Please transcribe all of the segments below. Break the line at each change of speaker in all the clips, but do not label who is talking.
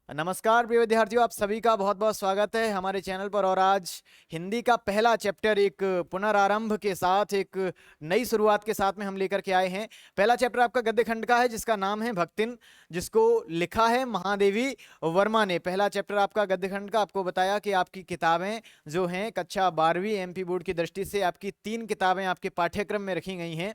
नमस्कार प्रिय विद्यार्थियों, आप सभी का बहुत बहुत स्वागत है हमारे चैनल पर। और आज हिंदी का पहला चैप्टर एक पुनरारंभ के साथ, एक नई शुरुआत के साथ में हम लेकर के आए हैं। पहला चैप्टर आपका गद्य खंड का है जिसका नाम है भक्तिन, जिसको लिखा है महादेवी वर्मा ने। पहला चैप्टर आपका गद्य खंड का, आपको बताया कि आपकी किताबें जो हैं कक्षा 12वीं एमपी बोर्ड की दृष्टि से आपकी 3 किताबें आपके पाठ्यक्रम में रखी गई हैं।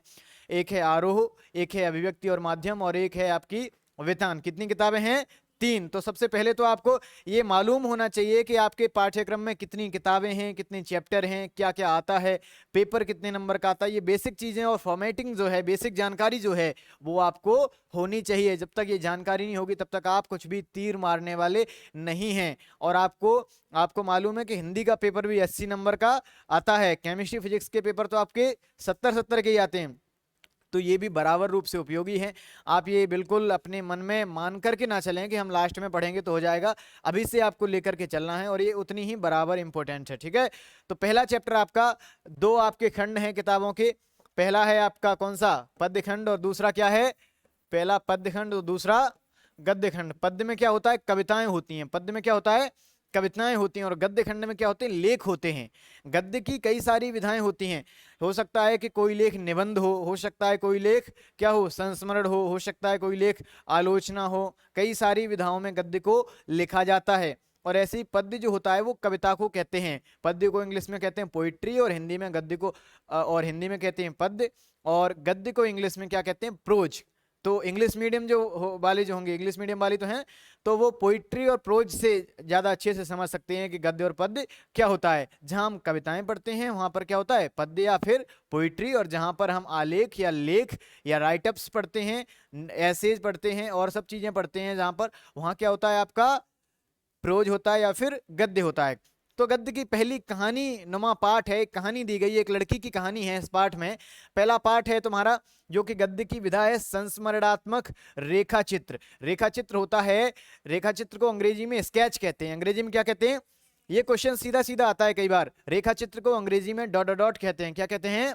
एक है आरोह, एक है अभिव्यक्ति और माध्यम, और एक है आपकी वितान। कितनी किताबें हैं? 3। तो सबसे पहले तो आपको ये मालूम होना चाहिए कि आपके पाठ्यक्रम में कितनी किताबें हैं, कितने चैप्टर हैं, क्या क्या आता है, पेपर कितने नंबर का आता है। ये बेसिक चीज़ें और फॉर्मेटिंग जो है, बेसिक जानकारी जो है वो आपको होनी चाहिए। जब तक ये जानकारी नहीं होगी तब तक आप कुछ भी तीर मारने वाले नहीं हैं। और आपको मालूम है कि हिंदी का पेपर भी 80 नंबर का आता है। केमिस्ट्री फिजिक्स के पेपर तो आपके 70-70 के ही आते हैं। तो ये भी बराबर रूप से उपयोगी है। आप ये बिल्कुल अपने मन में मान करके ना चलें कि हम लास्ट में पढ़ेंगे तो हो जाएगा। अभी से आपको लेकर के चलना है और ये उतनी ही बराबर इंपॉर्टेंट है, ठीक है। तो पहला चैप्टर आपका, 2 आपके खंड हैं किताबों के। पहला है आपका कौन सा? पद्य खंड। और दूसरा क्या है? पहला पद्य खंड और दूसरा गद्य खंड। पद्य में क्या होता है? कविताएं होती हैं। पद्य में क्या होता है? कविताएं होती हैं। और गद्य खंड में क्या होते हैं? लेख होते हैं। गद्य की कई सारी विधाएं होती हैं। हो सकता है कि कोई लेख निबंध हो सकता है कोई लेख क्या हो, संस्मरण हो सकता है कोई लेख आलोचना हो। कई सारी विधाओं में गद्य को लिखा जाता है। और ऐसे ही पद्य जो होता है वो कविता को कहते हैं। पद्य को इंग्लिश में कहते हैं पोइट्री, और हिंदी में गद्य को और हिंदी में कहते हैं पद्य। और गद्य को इंग्लिश में क्या कहते हैं? प्रोज। तो इंग्लिश मीडियम वाले जो होंगे, इंग्लिश मीडियम वाली तो हैं, तो वो पोइट्री और प्रोज से ज़्यादा अच्छे से समझ सकते हैं कि गद्य और पद्य क्या होता है। जहाँ हम कविताएं पढ़ते हैं वहाँ पर क्या होता है? पद्य या फिर पोइट्री। और जहाँ पर हम आलेख या लेख या राइटअप्स पढ़ते हैं, एसेज पढ़ते हैं और सब चीज़ें पढ़ते हैं, जहाँ पर वहाँ क्या होता है? आपका प्रोज होता है या फिर गद्य होता है। तो गद्य की पहली कहानी नुमा पाठ है, एक कहानी दी गई है, एक लड़की की कहानी है इस पाठ में। पहला पाठ है तुम्हारा, जो कि गद्य की विधा है संस्मरणात्मक रेखा चित्र। रेखा चित्र होता है, रेखा चित्र को अंग्रेजी में स्केच कहते हैं। अंग्रेजी में क्या कहते हैं? ये क्वेश्चन सीधा सीधा आता है कई बार। रेखा चित्र को अंग्रेजी में डॉट डॉट डॉट कहते हैं। क्या कहते हैं?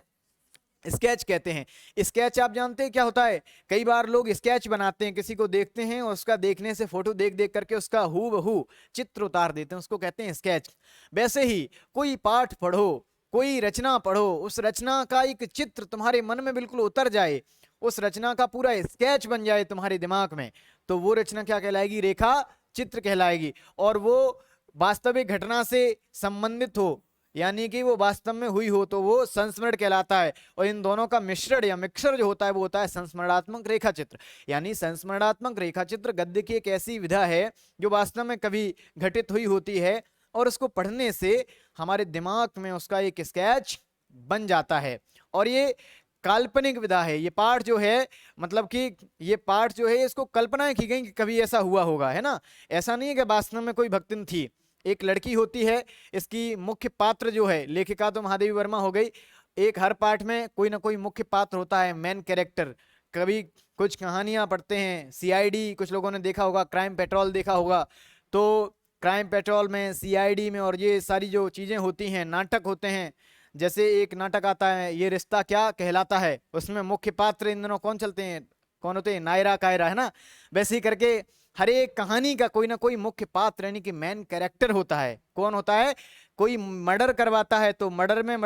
स्केच कहते हैं। स्केच आप जानते हैं क्या होता है? कई बार लोग स्केच बनाते हैं, किसी को देखते हैं और उसका देखने से, फोटो देख देख करके उसका हूबहू चित्र उतार देते हैं, उसको कहते हैं स्केच। वैसे ही कोई पाठ पढ़ो, कोई रचना पढ़ो, उस रचना का एक चित्र तुम्हारे मन में बिल्कुल उतर जाए, उस रचना का पूरा स्केच बन जाए तुम्हारे दिमाग में, तो वो रचना क्या कहलाएगी? रेखा चित्र कहलाएगी। और वो वास्तविक घटना से संबंधित हो, यानी कि वो वास्तव में हुई हो, तो वो संस्मरण कहलाता है। और इन दोनों का मिश्रण या मिक्सर जो होता है वो होता है संस्मरणात्मक रेखा चित्र। यानी संस्मरणात्मक रेखा चित्र गद्य की एक ऐसी विधा है जो वास्तव में कभी घटित हुई होती है, और उसको पढ़ने से हमारे दिमाग में उसका एक स्केच बन जाता है। और ये काल्पनिक विधा है। ये पाठ जो है, मतलब कि ये पाठ जो है, इसको कल्पनाएं की गई कि कभी ऐसा हुआ होगा, है ना। ऐसा नहीं है कि वास्तव में कोई भक्तिन थी। एक लड़की होती है, इसकी मुख्य पात्र जो है, लेखिका तो महादेवी वर्मा हो गई। एक हर पाठ में कोई ना कोई मुख्य पात्र होता है, मेन कैरेक्टर। कभी कुछ कहानियां पढ़ते हैं, सीआईडी कुछ लोगों ने देखा होगा, क्राइम पेट्रोल देखा होगा। तो क्राइम पेट्रोल में, सीआईडी में, और ये सारी जो चीजें होती हैं, नाटक होते हैं। जैसे एक नाटक आता है, ये रिश्ता क्या कहलाता है, उसमें मुख्य पात्र इन दिनों कौन चलते हैं? कौन होते हैं? नायरा कायरा, है ना। वैसे ही करके हर एक कहानी का कोई ना कोई मुख्य पात्र यानी कि मेन कैरेक्टर होता है। कौन होता है? कोई मर्डर करवाता है तो मर्डर में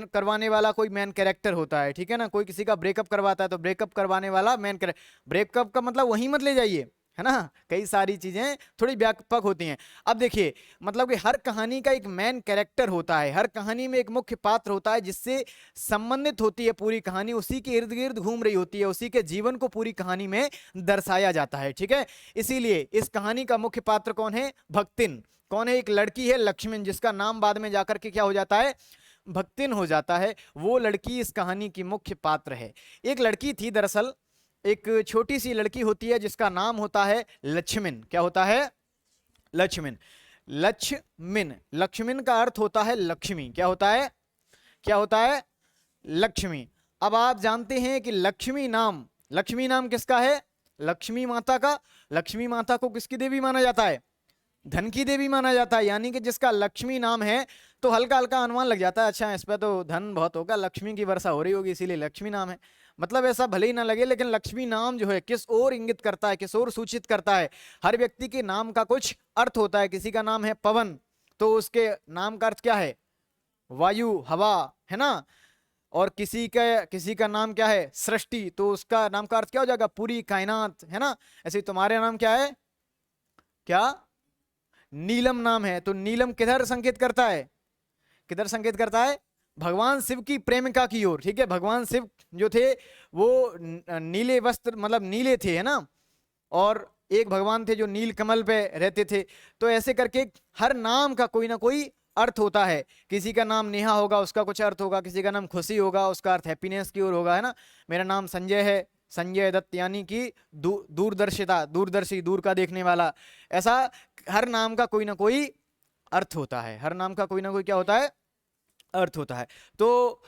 करवाने वाला कोई मेन कैरेक्टर होता है, ठीक है ना। कोई किसी का ब्रेकअप करवाता है तो ब्रेकअप करवाने वाला मेन कैरेक्टर। ब्रेकअप का मतलब वहीं मत ले जाइए, है ना। कई सारी चीजें थोड़ी व्यापक होती हैं। अब देखिए, मतलब कि हर कहानी का एक मेन कैरेक्टर होता है, हर कहानी में एक मुख्य पात्र होता है जिससे संबंधित होती है पूरी कहानी, उसी के इर्द गिर्द घूम रही होती है, उसी के जीवन को पूरी कहानी में दर्शाया जाता है, ठीक है। इसीलिए इस कहानी का मुख्य पात्र कौन है? भक्तिन। कौन है? एक लड़की है लक्ष्मण, जिसका नाम बाद में जाकर के क्या हो जाता है? भक्तिन हो जाता है। वो लड़की इस कहानी की मुख्य पात्र है। एक लड़की थी दरअसल, एक छोटी सी लड़की होती है जिसका नाम होता है लक्ष्मण। क्या होता है? लक्ष्मण। लक्ष्मण, लक्ष्मण का अर्थ होता है लक्ष्मी। क्या होता है? क्या होता है? लक्ष्मी। अब आप जानते हैं कि लक्ष्मी नाम किसका है? लक्ष्मी माता का। लक्ष्मी माता को किसकी देवी माना जाता है? धन की देवी माना जाता है। यानी कि जिसका लक्ष्मी नाम है तो हल्का हल्का अनुमान लग जाता है, अच्छा इस पे तो धन बहुत होगा, लक्ष्मी की वर्षा हो रही होगी, इसीलिए लक्ष्मी नाम है। मतलब ऐसा भले ही ना लगे, लेकिन लक्ष्मी नाम जो है किस ओर इंगित करता है, किस ओर सूचित करता है। हर व्यक्ति के नाम का कुछ अर्थ होता है। किसी का नाम है पवन, तो उसके नाम का अर्थ क्या है? वायु, हवा, है ना। और किसी का नाम क्या है? सृष्टि, तो उसका नाम का अर्थ क्या हो जाएगा? पूरी कायनात, है ना। ऐसे तुम्हारे नाम क्या है? क्या? नीलम नाम है, तो नीलम किधर संकेत करता है? किधर संकेत करता है? भगवान शिव की प्रेमिका की ओर, ठीक है। भगवान शिव जो थे वो नीले वस्त्र, मतलब नीले थे, है ना। और एक भगवान थे जो नील कमल पे रहते थे। तो ऐसे करके हर नाम का कोई ना कोई अर्थ होता है। किसी का नाम नेहा होगा, उसका कुछ अर्थ होगा। किसी का नाम खुशी होगा, उसका अर्थ हैप्पीनेस की ओर होगा, है ना। मेरा नाम संजय है, संजय दत्त, यानी कि दूरदर्शिता, दूरदर्शी, दूर का देखने वाला। ऐसा हर नाम का कोई ना कोई अर्थ होता है। हर नाम का कोई ना कोई क्या होता है? अर्थ होता है। तो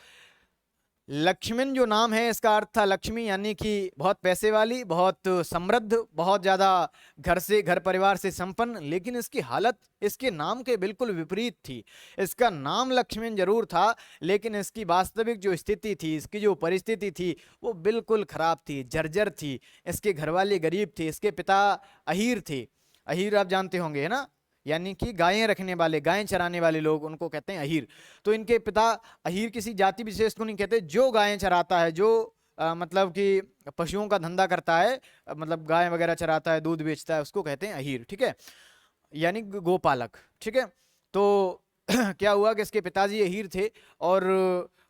लक्ष्मण जो नाम है, इसका अर्थ था लक्ष्मी, यानी कि बहुत पैसे वाली, बहुत समृद्ध, बहुत ज्यादा घर परिवार से संपन्न। लेकिन इसकी हालत इसके नाम के बिल्कुल विपरीत थी। इसका नाम लक्ष्मण जरूर था, लेकिन इसकी वास्तविक जो स्थिति थी, इसकी जो परिस्थिति थी, वो बिल्कुल खराब थी, जर्जर थी। इसके घर वाले गरीब थे। इसके पिता अहीर थे। अहीर आप जानते होंगे, है ना, यानी कि गायें रखने वाले, गायें चराने वाले लोग, उनको कहते हैं अहीर। तो इनके पिता अहीर किसी जाति विशेष को नहीं कहते, जो गायें चराता है, जो मतलब कि पशुओं का धंधा करता है, मतलब गाय वगैरह चराता है, दूध बेचता है, उसको कहते हैं अहीर, ठीक है, यानी गोपालक, ठीक है। तो क्या हुआ कि इसके पिताजी अहीर थे, और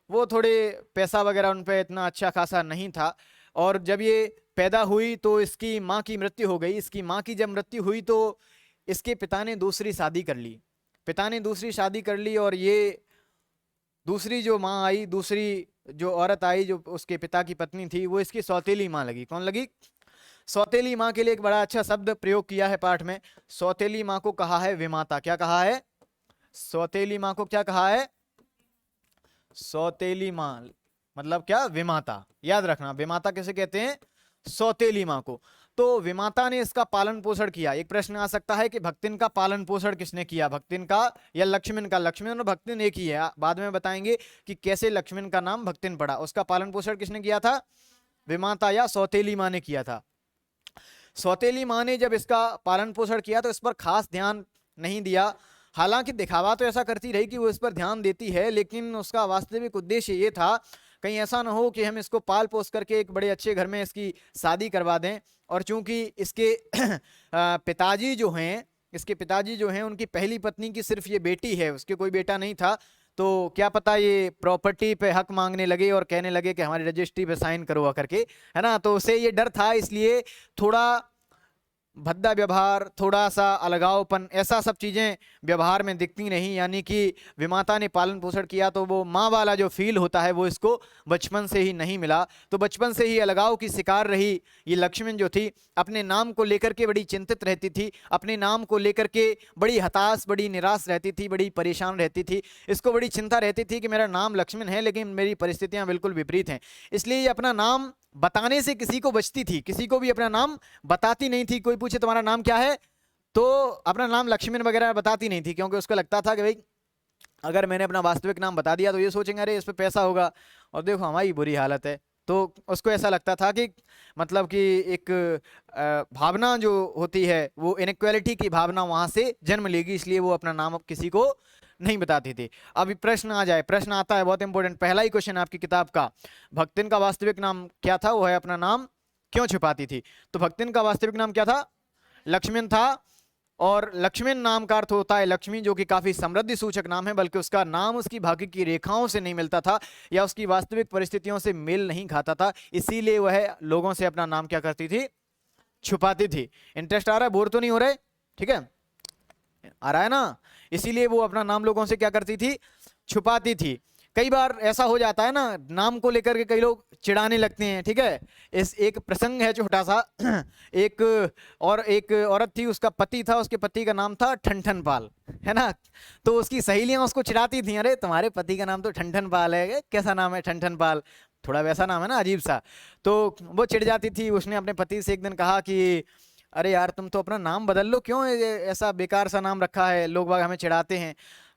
वो थोड़े पैसा वगैरह उन पे इतना अच्छा खासा नहीं था। और जब ये पैदा हुई तो इसकी माँ की मृत्यु हो गई। इसकी माँ की जब मृत्यु हुई तो इसके पिता ने दूसरी शादी कर ली। पिता ने दूसरी शादी कर ली, और ये दूसरी जो माँ आई, दूसरी जो औरत आई, जो उसके पिता की पत्नी थी, वो इसकी सौतेली माँ लगी। कौन लगी? सौतेली माँ के लिए एक बड़ा अच्छा शब्द प्रयोग किया है पाठ में। सौतेली माँ को कहा है विमाता। क्या कहा है? सौतेली माँ को क्या कहा है? सौतेली माँ मतलब क्या? विमाता। याद रखना, विमाता किसे कहते हैं? सौतेली माँ को। तो विमाता ने इसका पालन पोषण किया। एक प्रश्न आ सकता है कि भक्तिन का पालन पोषण किसने किया, भक्तिन का या लक्ष्मण का? लक्ष्मण और भक्तिन एक ही है। बाद में बताएंगे कि कैसे लक्ष्मण का नाम भक्तिन पड़ा। उसका पालन पोषण किसने किया था? विमाता या सौतेली माँ ने किया था। सौतेली माँ ने जब इसका पालन पोषण किया तो इस पर खास ध्यान नहीं दिया। हालांकि दिखावा तो ऐसा करती रही कि वो इस पर ध्यान देती है, लेकिन उसका वास्तविक उद्देश्य ये था कहीं ऐसा ना हो कि हम इसको पाल पोस करके एक बड़े अच्छे घर में इसकी शादी करवा दें। और चूंकि इसके पिताजी जो हैं, उनकी पहली पत्नी की सिर्फ ये बेटी है, उसके कोई बेटा नहीं था। तो क्या पता ये प्रॉपर्टी पे हक मांगने लगे और कहने लगे कि हमारी रजिस्ट्री पे साइन करवा करके, है ना। तो उसे ये डर था, इसलिए थोड़ा भद्दा व्यवहार, थोड़ा सा अलगावपन, ऐसा सब चीज़ें व्यवहार में दिखती नहीं। यानी कि विमाता ने पालन पोषण किया तो वो माँ वाला जो फील होता है वो इसको बचपन से ही नहीं मिला। तो बचपन से ही अलगाव की शिकार रही। ये लक्ष्मण जो थी अपने नाम को लेकर के बड़ी चिंतित रहती थी, अपने नाम को लेकर के बड़ी हताश, बड़ी निराश रहती थी, बड़ी परेशान रहती थी। इसको बड़ी चिंता रहती थी कि मेरा नाम लक्ष्मण है, लेकिन मेरी परिस्थितियाँ बिल्कुल विपरीत हैं। इसलिए ये अपना नाम बताने से किसी को बचती थी, किसी को भी अपना नाम बताती नहीं थी। कोई पूछे तुम्हारा नाम क्या है, तो अपना नाम लक्ष्मण वगैरह बताती नहीं थी, क्योंकि उसको लगता था कि भाई अगर मैंने अपना वास्तविक नाम बता दिया तो ये सोचेंगे अरे इस पे पैसा होगा, और देखो हमारी बुरी हालत है। तो उसको ऐसा लगता था कि मतलब कि एक भावना जो होती है वो इनइक्वालिटी की भावना वहां से जन्म लेगी, इसलिए वो अपना नाम अब किसी को नहीं बताती थी। अभी प्रश्न आ जाए, प्रश्न आता है बहुत इंपॉर्टेंट, पहला ही क्वेश्चन आपकी किताब का। भक्तिन का वास्तविक नाम क्या था? वो है अपना नाम क्यों छुपाती थी? तो भक्तिन का वास्तविक नाम क्या था? लक्ष्मण था। और लक्ष्मण नाम का अर्थ होता है लक्ष्मी, जो कि काफी समृद्धि सूचक नाम है, बल्कि उसका नाम उसकी भाग्य की रेखाओं से नहीं मिलता था या उसकी वास्तविक परिस्थितियों से मेल नहीं खाता था। इसीलिए वह लोगों से अपना नाम क्या करती थी? छुपाती थी। इंटरेस्ट आ रहा है? बोर तो नहीं हो रहे? ठीक है, आ रहा है ना। इसीलिए वो अपना नाम लोगों से क्या करती थी? छुपाती थी। कई बार ऐसा हो जाता है ना, नाम को लेकर के कई लोग चिढ़ाने लगते हैं, ठीक है। इस एक प्रसंग है छोटा सा। एक औरत थी, उसका पति था, उसके पति का नाम था ठनठन पाल, है ना। तो उसकी सहेलियां उसको चिढ़ाती थी, अरे तुम्हारे पति का नाम तो ठनठन पाल है, कैसा नाम है ठनठन पाल, थोड़ा वैसा नाम है ना, अजीब सा। तो वो चिढ़ जाती थी। उसने अपने पति से एक दिन कहा कि अरे यार तुम तो अपना नाम बदल लो, क्यों ऐसा बेकार सा नाम रखा है, लोग बाग हमें चिढ़ाते हैं।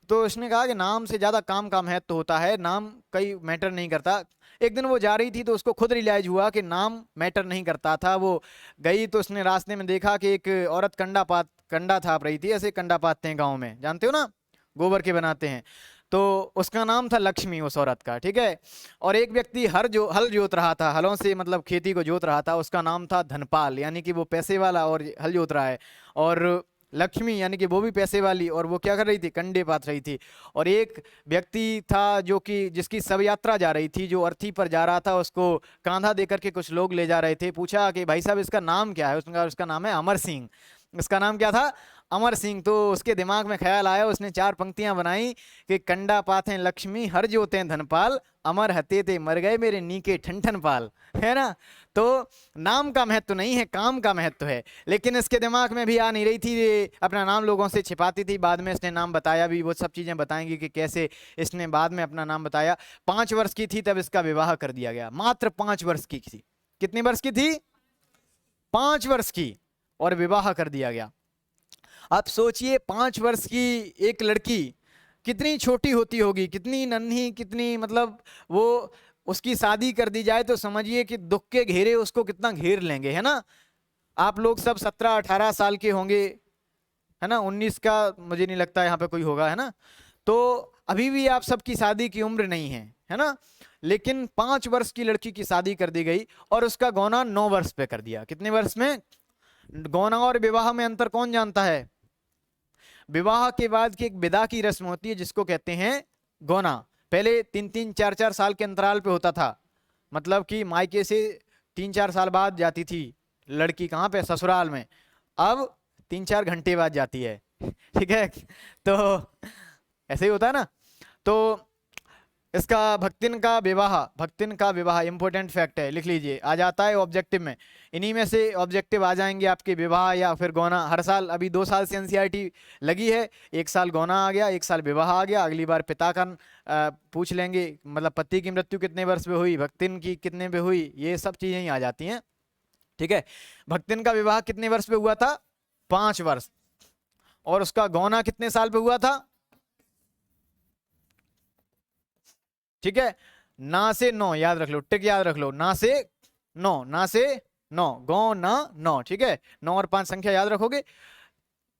तो उसने कहा कि नाम से ज़्यादा काम का महत्व होता है, नाम कई मैटर नहीं करता। एक दिन वो जा रही थी तो उसको खुद रियलाइज हुआ कि नाम मैटर नहीं करता था। वो गई तो उसने रास्ते में देखा कि एक औरत कंडा थाप रही थी। ऐसे कंडा पाते हैं गाँव में, जानते हो ना, गोबर के बनाते हैं। तो उसका नाम था लक्ष्मी, उस औरत का, ठीक है। और एक व्यक्ति हल जोत रहा था, हलों से मतलब खेती को जोत रहा था, उसका नाम था धनपाल, यानी कि वो पैसे वाला और हल जोत रहा है। और लक्ष्मी यानी कि वो भी पैसे वाली, और वो क्या कर रही थी, कंडे पात रही थी। और एक व्यक्ति था जो कि जिसकी शव यात्रा जा रही थी, जो अर्थी पर जा रहा था, उसको कांधा दे करके कुछ लोग ले जा रहे थे। पूछा कि भाई साहब इसका नाम क्या है, उसने कहा उसका नाम है अमर सिंह। इसका नाम क्या था, अमर सिंह। तो उसके दिमाग में ख्याल आया, उसने 4 पंक्तियां बनाई कि कंडा पाथे लक्ष्मी हर जोते धनपाल, अमर हते ते मर गए मेरे नीके ठन पाल, है ना। तो नाम का महत्व नहीं है, काम का महत्व है। लेकिन इसके दिमाग में भी आ नहीं रही थी, ये अपना नाम लोगों से छिपाती थी। बाद में इसने नाम बताया भी, वो सब चीजें बताएंगी कि कैसे इसने बाद में अपना नाम बताया। 5 वर्ष की थी तब इसका विवाह कर दिया गया, मात्र 5 वर्ष की थी। कितने वर्ष की थी, 5 वर्ष की, और विवाह कर दिया गया। आप सोचिए 5 वर्ष की एक लड़की कितनी छोटी होती होगी, कितनी नन्ही, कितनी मतलब वो, उसकी शादी कर दी जाए तो समझिए कि दुख के घेरे उसको कितना घेर लेंगे, है ना। आप लोग सब 17-18 साल के होंगे, है ना। 19 का मुझे नहीं लगता यहाँ पे कोई होगा, है ना। तो अभी भी आप सबकी शादी की उम्र नहीं है ना। लेकिन 5 वर्ष की लड़की की शादी कर दी गई, और उसका गौना 9 वर्ष पे कर दिया। कितने वर्ष में, गौना और विवाह में अंतर कौन जानता है। विवाह के बाद की एक विदा की रस्म होती है जिसको कहते हैं गौना। पहले 3-3, 4-4 साल के अंतराल पे होता था, मतलब कि मायके से 3-4 साल बाद जाती थी लड़की, कहाँ पे, ससुराल में। अब 3-4 घंटे बाद जाती है, ठीक है। तो ऐसे ही होता है ना। तो इसका भक्तिन का विवाह इंपॉर्टेंट फैक्ट है, लिख लीजिए, आ जाता है ऑब्जेक्टिव में। इन्हीं में से ऑब्जेक्टिव आ जाएंगे आपके, विवाह या फिर गौना। हर साल, अभी 2 साल से एनसीईआरटी लगी है, 1 साल गौना आ गया, 1 साल विवाह आ गया। अगली बार पिता का पूछ लेंगे, मतलब पति की मृत्यु कितने वर्ष में हुई, भक्तिन की कितने पे हुई, ये सब चीजें ही आ जाती हैं, ठीक है। भक्तिन का विवाह कितने वर्ष पे हुआ था, 5 वर्ष। और उसका गौना कितने साल पे हुआ था, ठीक है। ना से 9 याद रख लो, टिक याद रख लो, ना से 9, ना से 9, गौ ना 9, ठीक है। 9 और 5 संख्या याद रखोगे।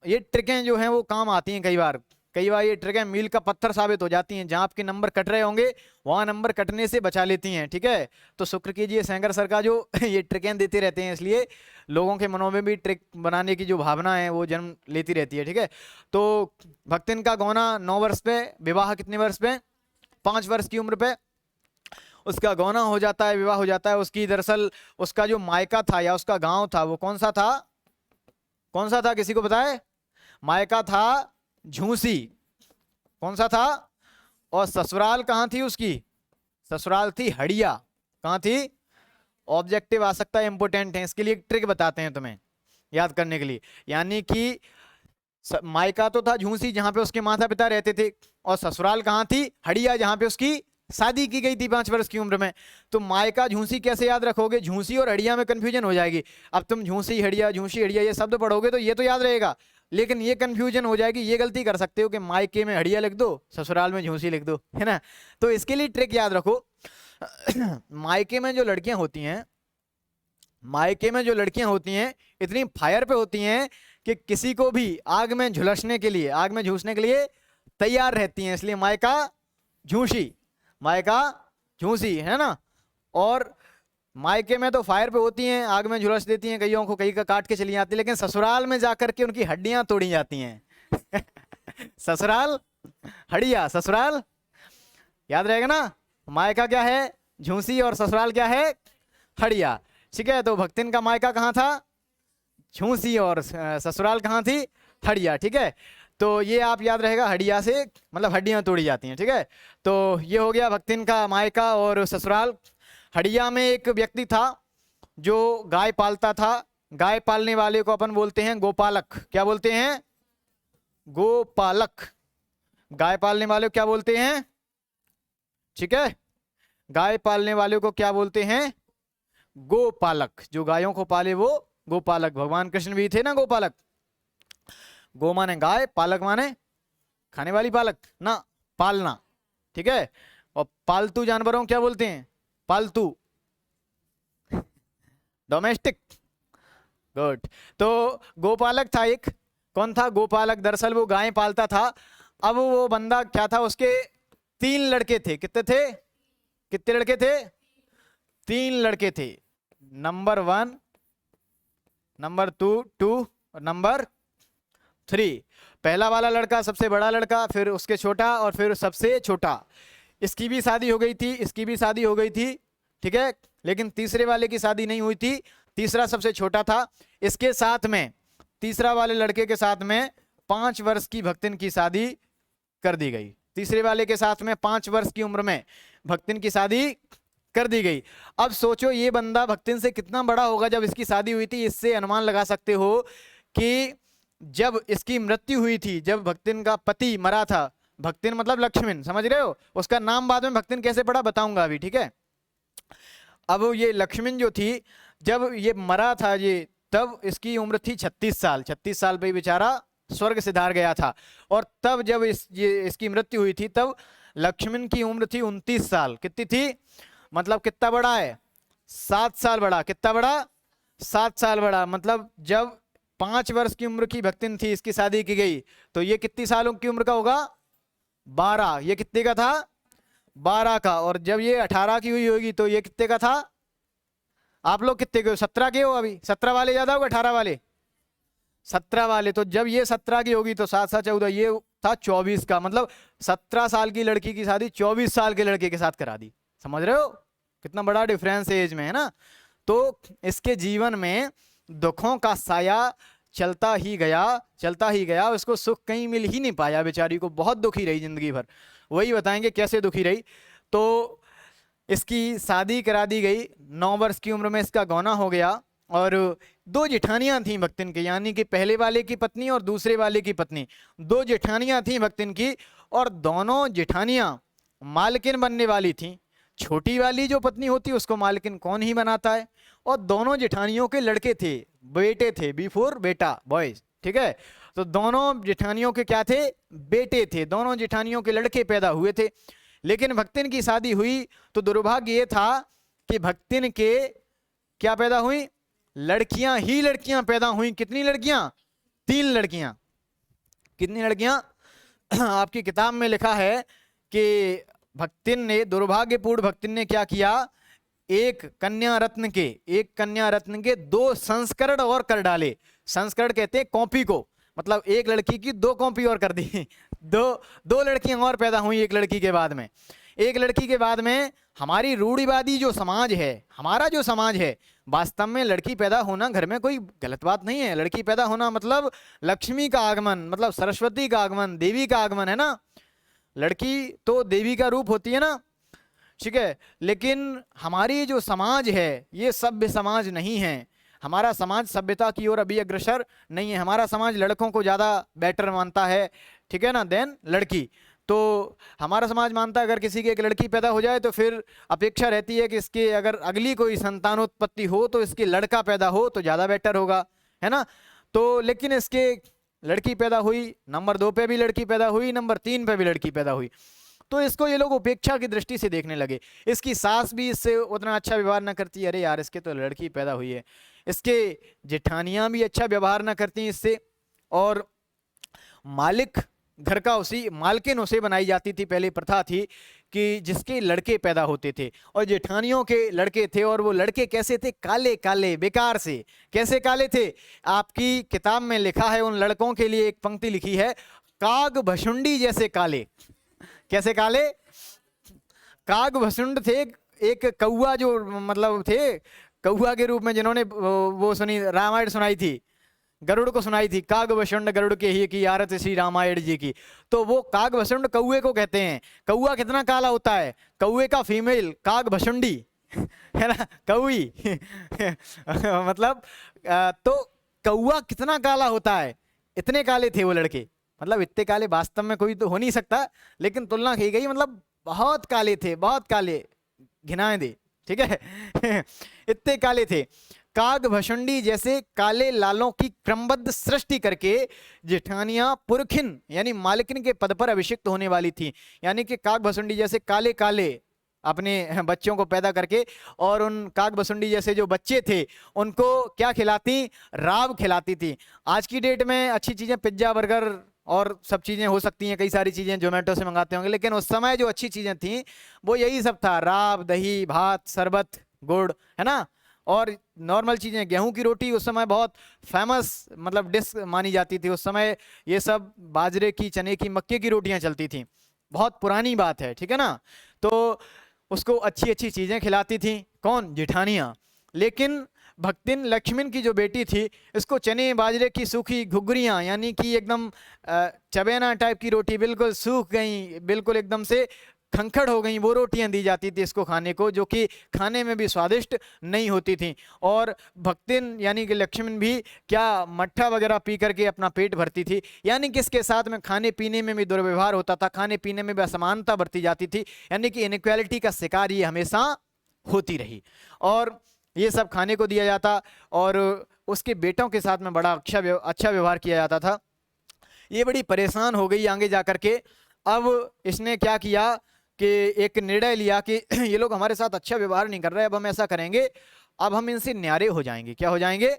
ये ट्रिकें जो हैं वो काम आती हैं कई बार ये ट्रिकें मील का पत्थर साबित हो जाती हैं। जहां आपके नंबर कट रहे होंगे वहां नंबर कटने से बचा लेती हैं, ठीक है। तो शुक्र कीजिए सेंगर सर का जो ये ट्रिकें देते रहते हैं, इसलिए लोगों के मनों में भी ट्रिक बनाने की जो भावना है वो जन्म लेती रहती है, ठीक है। तो भक्तिन का गौना 9 वर्ष पे, विवाह कितने वर्ष पे, 5 वर्ष की उम्र पे उसका गौना हो जाता है, विवाह हो जाता है। उसकी दरअसल उसका जो मायका था या उसका गांव था वो कौन सा था, कौन सा था, किसी को पता है। मायका था झूसी, कौन सा था। और ससुराल कहाँ थी उसकी, ससुराल थी हड़िया। कहाँ थी, ऑब्जेक्टिव आ सकता है, इंपोर्टेंट है। इसके लिए एक ट्रिक बताते हैं तुम्हें याद करने के लिए। यानी कि मायका तो था झूसी जहां पे उसके माता पिता रहते थे, और ससुराल कहाँ थी, हड़िया, जहां पे उसकी शादी की गई थी 5 वर्ष की उम्र में। तो मायका झूसी कैसे याद रखोगे, झूसी और हड़िया में कंफ्यूजन हो जाएगी। अब तुम झूसी हड़िया ये शब्द पढ़ोगे तो ये तो याद रहेगा, लेकिन ये कंफ्यूजन हो जाएगी। ये गलती कर सकते हो कि मायके में हड़िया लिख दो, ससुराल में झूसी लिख दो, है ना। तो इसके लिए ट्रिक याद रखो। मायके में जो लड़कियां होती हैं, मायके में जो लड़कियां होती हैं इतनी फायर पे होती हैं कि किसी को भी आग में झुलसने के लिए, आग में झूसने के लिए तैयार रहती हैं। इसलिए मायका झूसी, मायका झूसी, है ना। और मायके में तो फायर पे होती हैं, आग में झुलस देती हैं कईयों को, कई का काट के चली जाती है, लेकिन ससुराल में जाकर के उनकी हड्डियां तोड़ी जाती हैं। ससुराल हड्डियां, ससुराल याद रहेगा ना। मायका क्या है, झूसी, और ससुराल क्या है, हड़िया, ठीक है। तो भक्तिन का मायका कहाँ था, झूसी, और ससुराल कहाँ थी, हड़िया, ठीक है। तो ये आप याद रहेगा, हड्डिया से मतलब हड्डियां तोड़ी जाती हैं, ठीक है। तो ये हो गया भक्तिन का मायका और ससुराल। हड़िया में एक व्यक्ति था जो गाय पालता था। गाय पालने वाले को अपन बोलते हैं गोपालक। क्या बोलते हैं, गोपालक। गाय पालने वाले को क्या बोलते हैं, ठीक है। गाय पालने वाले को क्या बोलते हैं, गोपालक। जो गायों को पाले वो गोपालक। भगवान कृष्ण भी थे ना गोपालक। गो माने गाय, पालक माने खाने वाली पालक ना, पालना, ठीक है। और पालतू जानवरों को क्या बोलते हैं, पालतू, डोमेस्टिक, गुड। तो गोपालक था एक, कौन था? गोपालक। दरअसल वो गायें पालता था। अब वो बंदा क्या था, उसके 3 लड़के थे। कितने थे? कितने लड़के थे? 3 लड़के थे। नंबर 1, नंबर 2 और नंबर 3। पहला वाला लड़का सबसे बड़ा लड़का, फिर उसके छोटा और फिर सबसे छोटा। इसकी भी शादी हो गई थी, इसकी भी शादी हो गई थी, ठीक है, लेकिन तीसरे वाले की शादी नहीं हुई थी। तीसरा सबसे छोटा था। इसके साथ में तीसरा वाले लड़के के साथ में 5 वर्ष की भक्तिन की शादी कर दी गई। तीसरे वाले के साथ में 5 वर्ष की उम्र में भक्तिन की शादी कर दी गई। अब सोचो ये बंदा भक्तिन से कितना बड़ा होगा जब इसकी शादी हुई थी। इससे अनुमान लगा सकते हो कि जब इसकी मृत्यु हुई थी, जब भक्तिन का पति मरा था, भक्तिन मतलब लक्ष्मण, समझ रहे हो? उसका नाम बाद में भक्तिन कैसे पड़ा बताऊंगा अभी, ठीक है। अब ये लक्ष्मण जो थी, जब ये मरा था ये, तब इसकी उम्र थी 36 साल। 36 साल पे बेचारा स्वर्ग सिधार गया था। और तब जब इसकी मृत्यु हुई थी, तब लक्ष्मण की उम्र थी 29 साल। कितनी थी? मतलब कितना बड़ा है? 7 साल बड़ा। कितना बड़ा? 7 साल बड़ा। मतलब जब 5 वर्ष की उम्र की भक्तिन थी, इसकी शादी की गई, तो ये कितनी सालों की उम्र का होगा? 12। ये कितने का था? 12 का। और जब ये 18 की हुई होगी तो ये कितने का था? आप लोग कितने के हो? 17 के हो अभी? 17 वाले ज्यादा होगा 18 वाले? 17 वाले। तो जब ये 17 की होगी तो 7 7 14, ये था 24 का। मतलब 17 साल की लड़की की शादी 24 साल के लड़के के साथ करा दी। समझ रहे हो कितना बड़ा डिफरेंस एज में है ना? तो इसके जीवन में दुखों का साया चलता ही गया, चलता ही गया। उसको सुख कहीं मिल ही नहीं पाया, बेचारी को बहुत दुखी रही जिंदगी भर। वही बताएंगे कैसे दुखी रही। तो इसकी शादी करा दी गई। 9 वर्ष की उम्र में इसका गौना हो गया। और 2 जेठानियां थीं भक्तिन की, यानी कि पहले वाले की पत्नी और दूसरे वाले की पत्नी। 2 जेठानियां थीं भक्तिन की, और दोनों जेठानियां मालकिन बनने वाली थीं। छोटी वाली जो पत्नी होती है उसको मालकिन कौन ही बनाता है। और दोनों जेठानियों के लड़के थे, बेटे थे, बिफोर बेटा, बॉयज, ठीक है। तो दोनों जेठानियों के क्या थे? बेटे थे। दोनों जेठानियों के लड़के पैदा हुए थे। लेकिन भक्तिन की शादी हुई तो दुर्भाग्य ये था कि भक्तिन के क्या पैदा हुई? लड़कियां ही लड़कियां पैदा हुई। कितनी लड़कियां? 3 लड़कियां। कितनी लड़कियां? आपकी किताब में लिखा है कि भक्तिन ने, दुर्भाग्यपूर्ण भक्तिन ने क्या किया? एक कन्या रत्न के 2 संस्करण और कर डाले। संस्करण कहते हैं कॉपी को, मतलब एक लड़की की 2 कॉपी और कर दी। दो लड़कियां और पैदा हुई एक लड़की के बाद में। एक लड़की के बाद में हमारी रूढ़िवादी जो समाज है, हमारा जो समाज है, वास्तव में लड़की पैदा होना घर में कोई गलत बात नहीं है। लड़की पैदा होना मतलब लक्ष्मी का आगमन, मतलब सरस्वती का आगमन, देवी का आगमन है ना। लड़की तो देवी का रूप होती है ना, ठीक है। लेकिन हमारी जो समाज है ये सभ्य समाज नहीं है। हमारा समाज सभ्यता की ओर अभी अग्रसर नहीं है। हमारा समाज लड़कों को ज़्यादा बेटर मानता है, ठीक है ना, देन लड़की। तो हमारा समाज मानता है अगर किसी की एक लड़की पैदा हो जाए तो फिर अपेक्षा रहती है कि इसके अगर अगली कोई संतानोत्पत्ति हो तो इसके लड़का पैदा हो तो ज़्यादा बेटर होगा, है ना। तो लेकिन इसके लड़की पैदा हुई, नंबर 2 पे भी लड़की पैदा हुई, नंबर 3 पे भी लड़की पैदा हुई। तो इसको ये लोग उपेक्षा की दृष्टि से देखने लगे। इसकी सास भी इससे उतना अच्छा व्यवहार न करती, अरे यार इसके तो लड़की पैदा हुई है। इसके जेठानियां भी अच्छा व्यवहार न करती इससे। और मालिक घर का मालकिन उसे बनाई जाती थी। पहले प्रथा थी कि जिसके लड़के पैदा होते थे, और जेठानियों के लड़के थे। और वो लड़के कैसे थे? काले काले, बेकार से। कैसे काले थे? आपकी किताब में लिखा है, उन लड़कों के लिए एक पंक्ति लिखी है, काग भशुंडी जैसे काले। कैसे काले? काग भसुंड थे। एक कौआ जो मतलब थे, कौआ के रूप में जिन्होंने वो सुनी, रामायण सुनाई थी, गरुड़ को सुनाई थी, काग भसुंड गरुड़ के ही की आरत श्री रामायण जी की। तो वो काग भसुंड कौए को कहते हैं। कौआ कितना काला होता है? कौए का फीमेल काग भसुंडी है ना, कौई मतलब तो कौआ कितना काला होता है, इतने काले थे वो लड़के। मतलब इतने काले वास्तव में कोई तो हो नहीं सकता, लेकिन तुलना की गई, मतलब बहुत काले थे, बहुत काले, घिनाए दे, ठीक है इतने काले थे। काग भशुंडी जैसे काले लालों की क्रमबद्ध सृष्टि करके जेठानियां पुरखिन यानी मालकिन के पद पर अभिषिक्त होने वाली थी। यानी कि काग भशुंडी जैसे काले काले अपने बच्चों को पैदा करके, और उन काक बसुंडी जैसे जो बच्चे थे उनको क्या खिलाती, राब खिलाती थी। आज की डेट में अच्छी चीजें पिज्जा बर्गर और सब चीजें हो सकती हैं, कई सारी चीजें जोमेटो से मंगाते होंगे, लेकिन उस समय जो अच्छी चीजें थी वो यही सब था, राब, दही, भात, शरबत, गुड़, है ना। और नॉर्मल चीजें, गेहूं की रोटी उस समय बहुत फेमस मतलब डिश मानी जाती थी उस समय। ये सब बाजरे की, चने की, मक्के की रोटियां चलती थी, बहुत पुरानी बात है, ठीक है ना। तो उसको अच्छी अच्छी चीजें खिलाती थी, कौन, जेठानियां। लेकिन भक्तिन लक्ष्मण की जो बेटी थी, इसको चने बाजरे की सूखी घुघरियां, यानी कि एकदम चबेना टाइप की रोटी, बिल्कुल सूख गई, बिल्कुल एकदम से खंखड़ हो गई, वो रोटियां दी जाती थी इसको खाने को, जो कि खाने में भी स्वादिष्ट नहीं होती थी। और भक्तिन यानी कि लक्ष्मण भी क्या मट्ठा वगैरह पी करके अपना पेट भरती थी, यानी कि इसके साथ में खाने पीने में भी दुर्व्यवहार होता था, खाने पीने में भी असमानता बरती जाती थी, यानी कि इनइक्वालिटी का शिकार ये हमेशा होती रही। और ये सब खाने को दिया जाता, और उसके बेटों के साथ में बड़ा अच्छा व्यवहार किया जाता था। ये बड़ी परेशान हो गई आगे जा करके। अब इसने क्या किया कि एक निर्णय लिया कि ये लोग हमारे साथ अच्छा व्यवहार नहीं कर रहे, अब हम ऐसा करेंगे, अब हम इनसे न्यारे हो जाएंगे। क्या हो जाएंगे,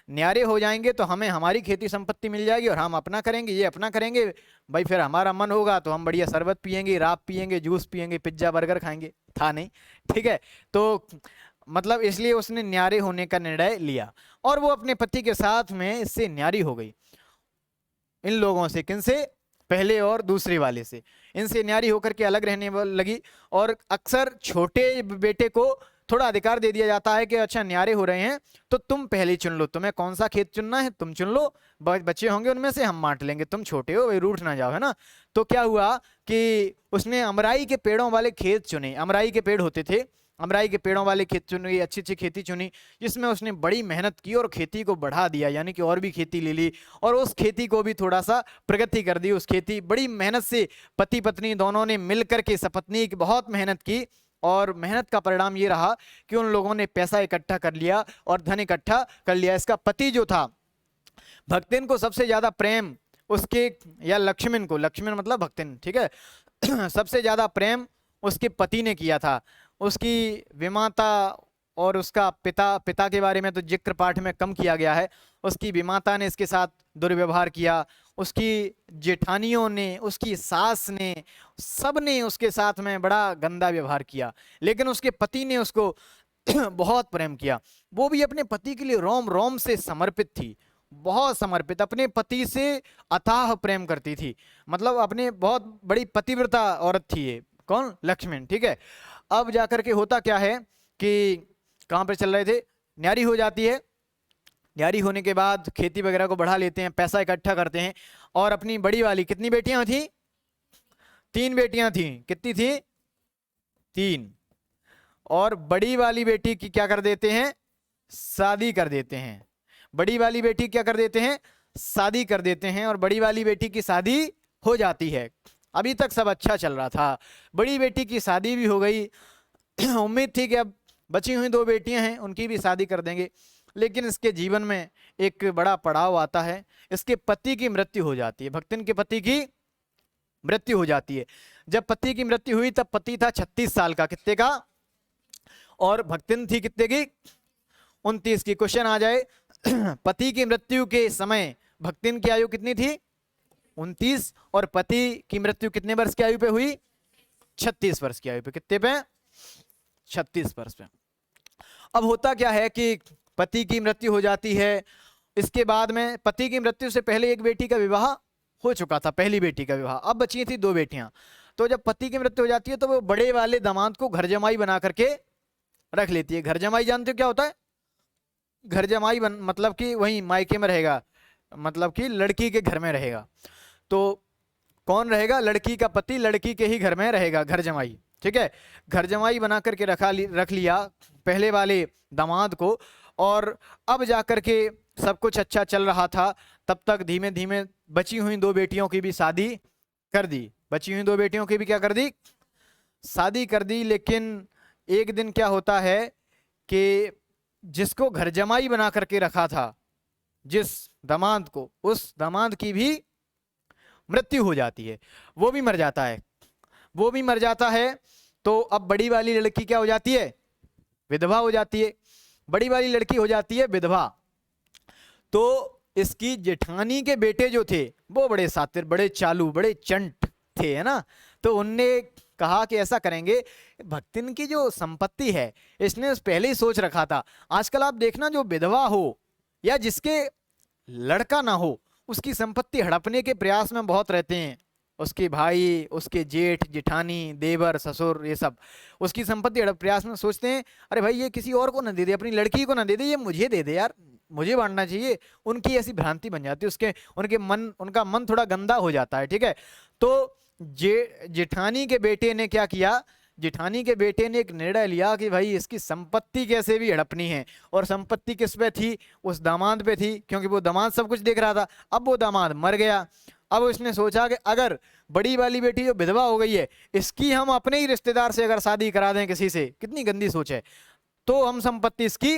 न्यारे हो जाएंगे, तो हमें हमारी खेती संपत्ति मिल जाएगी और हम अपना करेंगे, ये अपना करेंगे भाई, फिर हमारा मन होगा तो हम बढ़िया शरबत पियेंगे, राब पियेंगे, जूस पियेंगे, पिज्जा बर्गर खाएंगे। था नहीं, ठीक है। तो मतलब इसलिए उसने न्यारे होने का निर्णय लिया, और वो अपने पति के साथ में इससे न्यारी हो गई, इन लोगों से, किनसे, पहले और दूसरे वाले से, इनसे न्यारी होकर के अलग रहने लगी। और अक्सर छोटे बेटे को थोड़ा अधिकार दे दिया जाता है कि अच्छा न्यारे हो रहे हैं तो तुम पहले चुन लो, तुम्हें कौन सा खेत चुनना है तुम चुन लो, बच्चे होंगे उनमें से हम बांट लेंगे, तुम छोटे हो भाई, रूठ ना जाओ, है ना। तो क्या हुआ कि उसने अमराई के पेड़ों वाले खेत चुने, अमराई के पेड़ होते थे, अमराई के पेड़ों वाले खेत चुनी, अच्छी अच्छी खेती चुनी, जिसमें उसने बड़ी मेहनत की और खेती को बढ़ा दिया, यानी कि और भी खेती ले ली, और उस खेती को भी थोड़ा सा प्रगति कर दी। उस खेती बड़ी मेहनत से पति पत्नी दोनों ने मिलकर के, सपत्नी की बहुत मेहनत की, और मेहनत का परिणाम ये रहा कि उन लोगों ने पैसा इकट्ठा कर लिया और धन इकट्ठा कर लिया। इसका पति जो था, भक्तिन को सबसे ज्यादा प्रेम उसके, या लक्ष्मण को, लक्ष्मण मतलब भक्तिन, ठीक है सबसे ज्यादा प्रेम उसके पति ने किया था। उसकी विमाता और उसका पिता के बारे में तो जिक्र पाठ में कम किया गया है। उसकी विमाता ने इसके साथ दुर्व्यवहार किया, उसकी जेठानियों ने, उसकी सास ने, सब ने उसके साथ में बड़ा गंदा व्यवहार किया, लेकिन उसके पति ने उसको बहुत प्रेम किया। वो भी अपने पति के लिए रोम रोम से समर्पित थी, बहुत समर्पित, अपने पति से अथाह प्रेम करती थी, मतलब अपने बहुत बड़ी पतिव्रता औरत थी ये, कौन, लक्ष्मण, ठीक है। अब जाकर के होता क्या है कि कहाँ पे चल रहे थे, न्यारी हो जाती है, न्यारी होने के बाद खेती वगैरह को बढ़ा लेते हैं, पैसा इकट्ठा करते हैं, और अपनी बड़ी वाली, कितनी बेटियां थी, 3 बेटियां थी, कितनी थी, 3, और बड़ी वाली बेटी की क्या कर देते हैं, शादी कर देते हैं, बड़ी वाली बेटी क्या कर देते हैं, शादी कर देते हैं, और बड़ी वाली बेटी की शादी हो जाती है। अभी तक सब अच्छा चल रहा था, बड़ी बेटी की शादी भी हो गई, उम्मीद थी कि अब बची हुई 2 बेटियां हैं उनकी भी शादी कर देंगे, लेकिन इसके जीवन में एक बड़ा पड़ाव आता है, इसके पति की मृत्यु हो जाती है, भक्तिन के पति की मृत्यु हो जाती है। जब पति की मृत्यु हुई तब पति था 36 साल का, कितने का, और भक्तिन थी कितने की, 29 की। क्वेश्चन आ जाए पति की मृत्यु के समय भक्तिन की आयु कितनी थी, 29, और पति की मृत्यु कितने वर्ष की आयु पे हुई, 36 वर्ष की आयु पे, कितने पे, 36 वर्ष पे। अब होता क्या है कि पति की मृत्यु हो जाती है, इसके बाद में पति की मृत्यु से पहले एक बेटी का विवाह हो चुका था, पहली बेटी का विवाह, अब बची थी 2 बेटियां। तो जब पति की मृत्यु हो जाती है तो वो बड़े वाले दामाद को घर जमाई बना करके रख लेती है। घर जमाई जानते हो क्या होता है, घर जमाई मतलब कि वही मायके में रहेगा, मतलब कि लड़की के घर में रहेगा। तो कौन रहेगा, लड़की का पति लड़की के ही घर में रहेगा, घर जमाई, ठीक है। घर जमाई बना करके रख लिया पहले वाले दामाद को, और अब जाकर के सब कुछ अच्छा चल रहा था। तब तक धीमे धीमे बची हुई 2 बेटियों की भी शादी कर दी, बची हुई 2 बेटियों की भी क्या कर दी, शादी कर दी। लेकिन एक दिन क्या होता है कि जिसको घर जमाई बना करके रखा था, जिस दामाद को, उस दामाद की भी मृत्यु हो जाती है, वो भी मर जाता है, वो भी मर जाता है। तो अब बड़ी वाली लड़की क्या हो जाती है? विधवा हो जाती है। बड़ी वाली लड़की हो जाती है विधवा। तो इसकी जेठानी के बेटे जो थे वो बड़े सातिर, बड़े चालू, बड़े चंट थे, है ना। तो उनने कहा कि ऐसा करेंगे, भक्तिन की जो संपत्ति है इसने पहले ही सोच रखा था। आजकल आप देखना, जो विधवा हो या जिसके लड़का ना हो, उसकी संपत्ति हड़पने के प्रयास में बहुत रहते हैं। उसके भाई, उसके जेठ, जेठानी, देवर, ससुर, ये सब उसकी संपत्ति हड़प प्रयास में सोचते हैं, अरे भाई ये किसी और को ना दे दे, अपनी लड़की को ना दे दे, ये मुझे दे दे यार, मुझे बांटना चाहिए। उनकी ऐसी भ्रांति बन जाती है, उनका मन थोड़ा गंदा हो जाता है, ठीक है। तो जेठानी के बेटे ने क्या किया? जेठानी के बेटे ने एक निर्णय लिया कि भाई इसकी संपत्ति कैसे भी हड़पनी है। और संपत्ति किस पे थी? उस दामाद पे थी, क्योंकि वो दामाद सब कुछ देख रहा था। अब वो दामाद मर गया। अब उसने सोचा कि अगर बड़ी वाली बेटी जो विधवा हो गई है, इसकी हम अपने ही रिश्तेदार से अगर शादी करा दें किसी से, कितनी गंदी सोच है, तो हम संपत्ति इसकी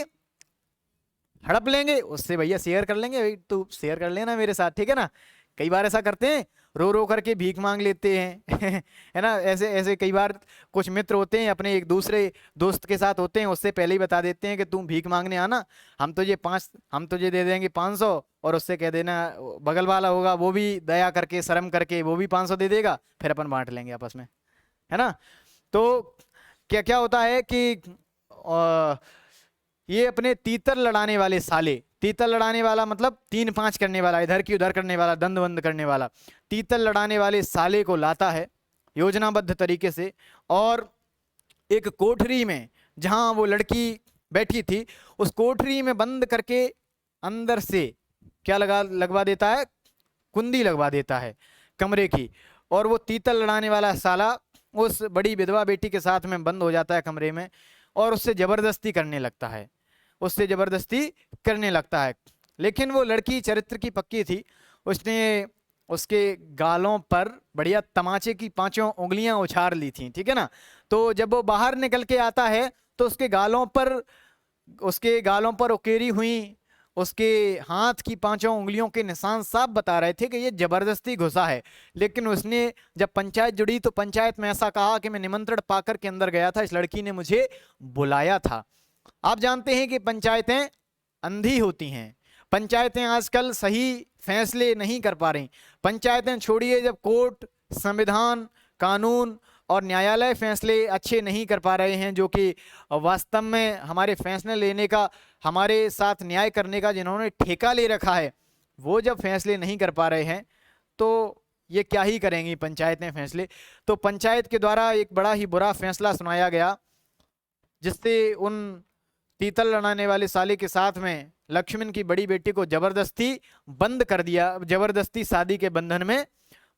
हड़प लेंगे, उससे भैया शेयर कर लेंगे। भाई तू शेयर कर लेना मेरे साथ, ठीक है ना। कई बार ऐसा करते हैं, रो रो करके भीख मांग लेते हैं है ना। ऐसे ऐसे कई बार कुछ मित्र होते हैं, अपने एक दूसरे दोस्त के साथ होते हैं, उससे पहले ही बता देते हैं कि तुम भीख मांगने आना, हम तुझे दे देंगे 500, और उससे कह देना बगल वाला होगा वो भी दया करके, शर्म करके वो भी 500 दे देगा, फिर अपन बांट लेंगे आपस में, है ना। तो क्या क्या होता है कि ये अपने तीतर लड़ाने वाले साले, तीतर लड़ाने वाला मतलब 3-5 करने वाला, इधर की उधर करने वाला, दंड बंद करने वाला, तीतर लड़ाने वाले साले को लाता है योजनाबद्ध तरीके से, और एक कोठरी में जहां वो लड़की बैठी थी, उस कोठरी में बंद करके अंदर से क्या लगवा देता है? कुंडी लगवा देता है कमरे की। और वो तीतर लड़ाने वाला साला उस बड़ी विधवा बेटी के साथ में बंद हो जाता है कमरे में, और उससे जबरदस्ती करने लगता है, उससे जबरदस्ती करने लगता है। लेकिन वो लड़की चरित्र की पक्की थी, उसने उसके गालों पर बढ़िया तमाचे की 5 उंगलियां उछाल ली थी, ठीक है ना। तो जब वो बाहर निकल के आता है तो उसके गालों पर उकेरी हुई उसके हाथ की 5 उंगलियों के निशान साफ बता रहे थे कि ये जबरदस्ती घुसा है। लेकिन उसने जब पंचायत जुड़ी तो पंचायत में ऐसा कहा कि मैं निमंत्रण पाकर के अंदर गया था, इस लड़की ने मुझे बुलाया था। आप जानते हैं कि पंचायतें अंधी होती हैं, पंचायतें आजकल सही फैसले नहीं कर पा रही। पंचायतें छोड़िए, जब कोर्ट, संविधान, कानून और न्यायालय फैसले अच्छे नहीं कर पा रहे हैं, जो कि वास्तव में हमारे फैसले लेने का, हमारे साथ न्याय करने का जिन्होंने ठेका ले रखा है, वो जब फैसले नहीं कर पा रहे हैं तो ये क्या ही करेंगी पंचायतें फैसले। तो पंचायत के द्वारा एक बड़ा ही बुरा फैसला सुनाया गया, जिससे उन तीतर लड़ाने वाले साले के साथ में लक्ष्मण की बड़ी बेटी को जबरदस्ती बंद कर दिया, जबरदस्ती शादी के बंधन में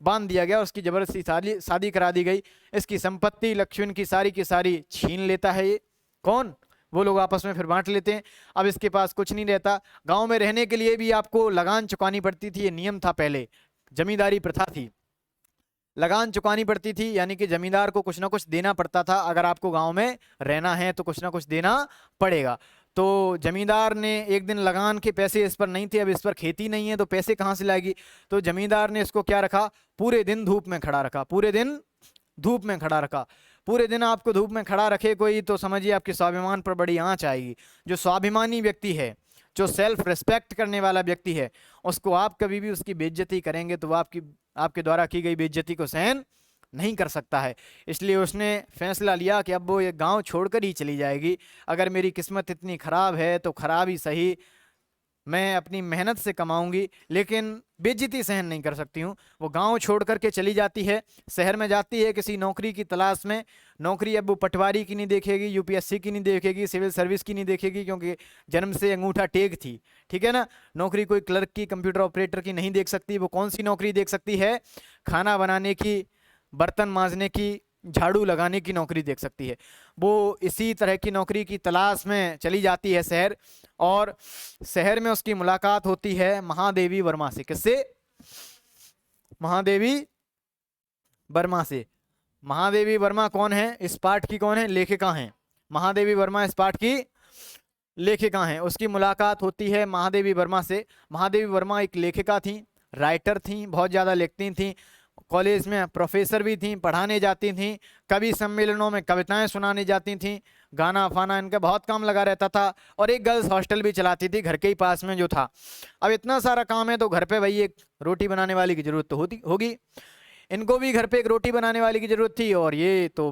बांध दिया गया, उसकी जबरदस्ती शादी करा दी गई। इसकी संपत्ति लक्ष्मण की सारी छीन लेता है ये कौन? वो लोग आपस में फिर बांट लेते हैं। अब इसके पास कुछ नहीं रहता। गांव में रहने के लिए भी आपको लगान चुकानी पड़ती थी, ये नियम था पहले, जमींदारी प्रथा थी, लगान चुकानी पड़ती थी, यानी कि जमींदार को कुछ ना कुछ देना पड़ता था। अगर आपको गांव में रहना है तो कुछ ना कुछ देना पड़ेगा। तो जमींदार ने एक दिन लगान के पैसे इस पर नहीं थे, अब इस पर खेती नहीं है तो पैसे कहाँ से लाएगी, तो जमींदार ने इसको क्या रखा? पूरे दिन धूप में खड़ा रखा, पूरे दिन धूप में खड़ा रखा। पूरे दिन आपको धूप में खड़ा रखे कोई, तो समझिए आपके स्वाभिमान पर बड़ी आंच आएगी। जो स्वाभिमानी व्यक्ति है, जो सेल्फ रिस्पेक्ट करने वाला व्यक्ति है, उसको आप कभी भी उसकी बेइज्जती करेंगे तो वो आपके द्वारा की गई बेइज्जती को सहन नहीं कर सकता है। इसलिए उसने फैसला लिया कि अब वो ये गांव छोड़कर ही चली जाएगी। अगर मेरी किस्मत इतनी खराब है तो खराब ही सही, मैं अपनी मेहनत से कमाऊंगी, लेकिन बेइज्जती सहन नहीं कर सकती हूँ। वो गांव छोड़ करके चली जाती है, शहर में जाती है किसी नौकरी की तलाश में। नौकरी अब वो पटवारी की नहीं देखेगी, यूपीएससी की नहीं देखेगी, सिविल सर्विस की नहीं देखेगी, क्योंकि जन्म से अंगूठा टेक थी, ठीक है ना। नौकरी कोई क्लर्क की, कंप्यूटर ऑपरेटर की नहीं देख सकती। वो कौन सी नौकरी देख सकती है? खाना बनाने की, बर्तन मांजने की, झाड़ू लगाने की नौकरी देख सकती है। वो इसी तरह की नौकरी की तलाश में चली जाती है शहर, और शहर में उसकी मुलाकात होती है महादेवी वर्मा से। किससे? महादेवी वर्मा से। महादेवी वर्मा कौन है? इस पाठ की कौन है? लेखिका हैं। महादेवी वर्मा इस पाठ की लेखिका हैं। उसकी मुलाकात होती है महादेवी वर्मा से। महादेवी वर्मा एक लेखिका थी, राइटर थी, बहुत ज़्यादा लिखती थी, कॉलेज में प्रोफेसर भी थी, पढ़ाने जाती थी, कवि सम्मेलनों में कविताएं सुनाने जाती थी, गाना फाना इनका बहुत काम लगा रहता था। और एक गर्ल्स हॉस्टल भी चलाती थी घर के ही पास में जो था। अब इतना सारा काम है तो घर पे वही एक रोटी बनाने वाली की जरूरत तो होती होगी। इनको भी घर पे एक रोटी बनाने वाली की जरूरत थी और ये तो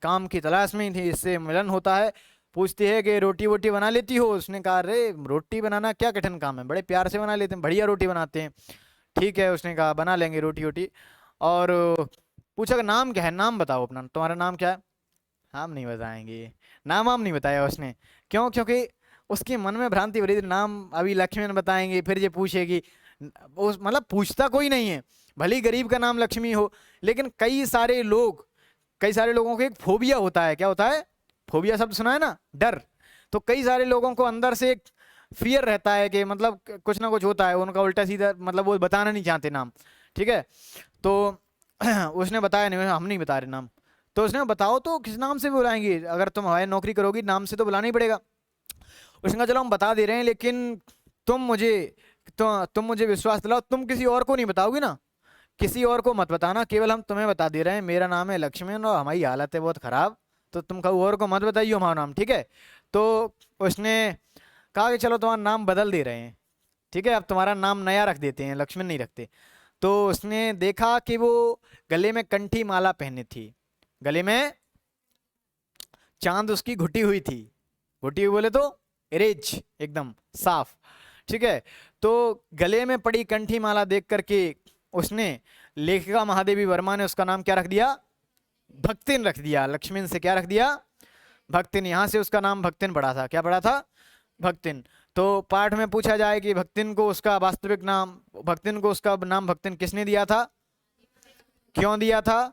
काम की तलाश में ही थी। इससे मिलन होता है, पूछती है कि रोटी वोटी बना लेती हो। उसने कहा अरे रोटी बनाना क्या कठिन काम है, बड़े प्यार से बना लेते हैं, बढ़िया रोटी बनाते हैं। ठीक है, उसने कहा बना लेंगे रोटी वोटी। और पूछा कि नाम क्या है, नाम बताओ अपना, तुम्हारा नाम क्या है। हम नहीं बताएंगे, नाम वाम नहीं बताया उसने। क्यों? क्योंकि उसके मन में भ्रांति हो रही थी, नाम अभी लक्ष्मण बताएंगे फिर ये पूछेगी। उस मतलब पूछता कोई नहीं है, भले ही गरीब का नाम लक्ष्मी हो, लेकिन कई सारे लोगों को एक फोबिया होता है। क्या होता है? फोबिया शब्द सुना है ना, डर। तो कई सारे लोगों को अंदर से एक फियर रहता है कि मतलब कुछ ना कुछ होता है उनका उल्टा सीधा, मतलब वो बताना नहीं चाहते नाम। ठीक है, तो उसने बताया नहीं, हम नहीं बता रहे नाम। तो उसने बताओ तो किस नाम से बुलाएंगे, अगर तुम हमारी नौकरी करोगी नाम से तो बुलाना ही पड़ेगा। उसने कहा चलो हम बता दे रहे हैं, लेकिन तुम मुझे तुम मुझे विश्वास दिलाओ, तुम किसी और को नहीं बताओगी ना, किसी और को मत बताना, केवल हम तुम्हें बता दे रहे हैं मेरा नाम है लक्ष्मण और हमारी हालत है बहुत खराब, तो तुम कहो और को मत बताइए हमारा नाम। ठीक है, तो उसने कहा कि चलो तुम्हारा नाम बदल दे रहे हैं, ठीक है, अब तुम्हारा नाम नया रख देते हैं, लक्ष्मण नहीं रखते। तो उसने देखा कि वो गले में कंठी माला पहनी थी, गले में चांद उसकी घुटी हुई थी, घुटी हुई बोले तो इरेज एकदम साफ। ठीक है, तो गले में पड़ी कंठी माला देख करके उसने, लेखिका महादेवी वर्मा ने उसका नाम क्या रख दिया? भक्तिन रख दिया। लक्ष्मण से क्या रख दिया? भक्तिन। यहां से उसका नाम भक्तिन पड़ा था। क्या पड़ा था? भक्तिन। तो पाठ में पूछा जाए कि भक्तिन को उसका वास्तविक नाम, भक्तिन को उसका नाम भक्तिन किसने दिया था, क्यों दिया था?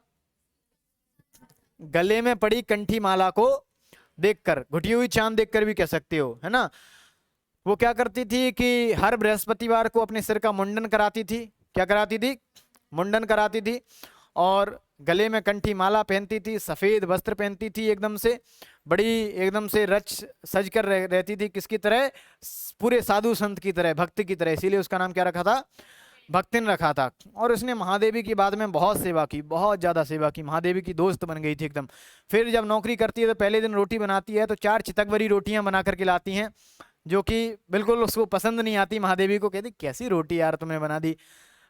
गले में पड़ी कंठी माला को देखकर, घुटी हुई चांद देखकर भी कह सकते हो, है ना। वो क्या करती थी कि हर बृहस्पतिवार को अपने सिर का मुंडन कराती थी। क्या कराती थी? मुंडन कराती थी। और गले में कंठी माला पहनती थी, सफेद वस्त्र पहनती थी, एकदम से बड़ी एकदम से रच सज कर रहती थी, किसकी तरह? पूरे साधु संत की तरह, भक्त की तरह। इसीलिए उसका नाम क्या रखा था? भक्तिन रखा था। और उसने महादेवी की बाद में बहुत सेवा की, बहुत ज्यादा सेवा की, महादेवी की दोस्त बन गई थी एकदम। फिर जब नौकरी करती है तो पहले दिन रोटी बनाती है तो 4 चितकबरी रोटियां बना करके लाती हैं, जो कि बिल्कुल उसको पसंद नहीं आती। महादेवी को कहती कैसी रोटी यार तुमने बना दी।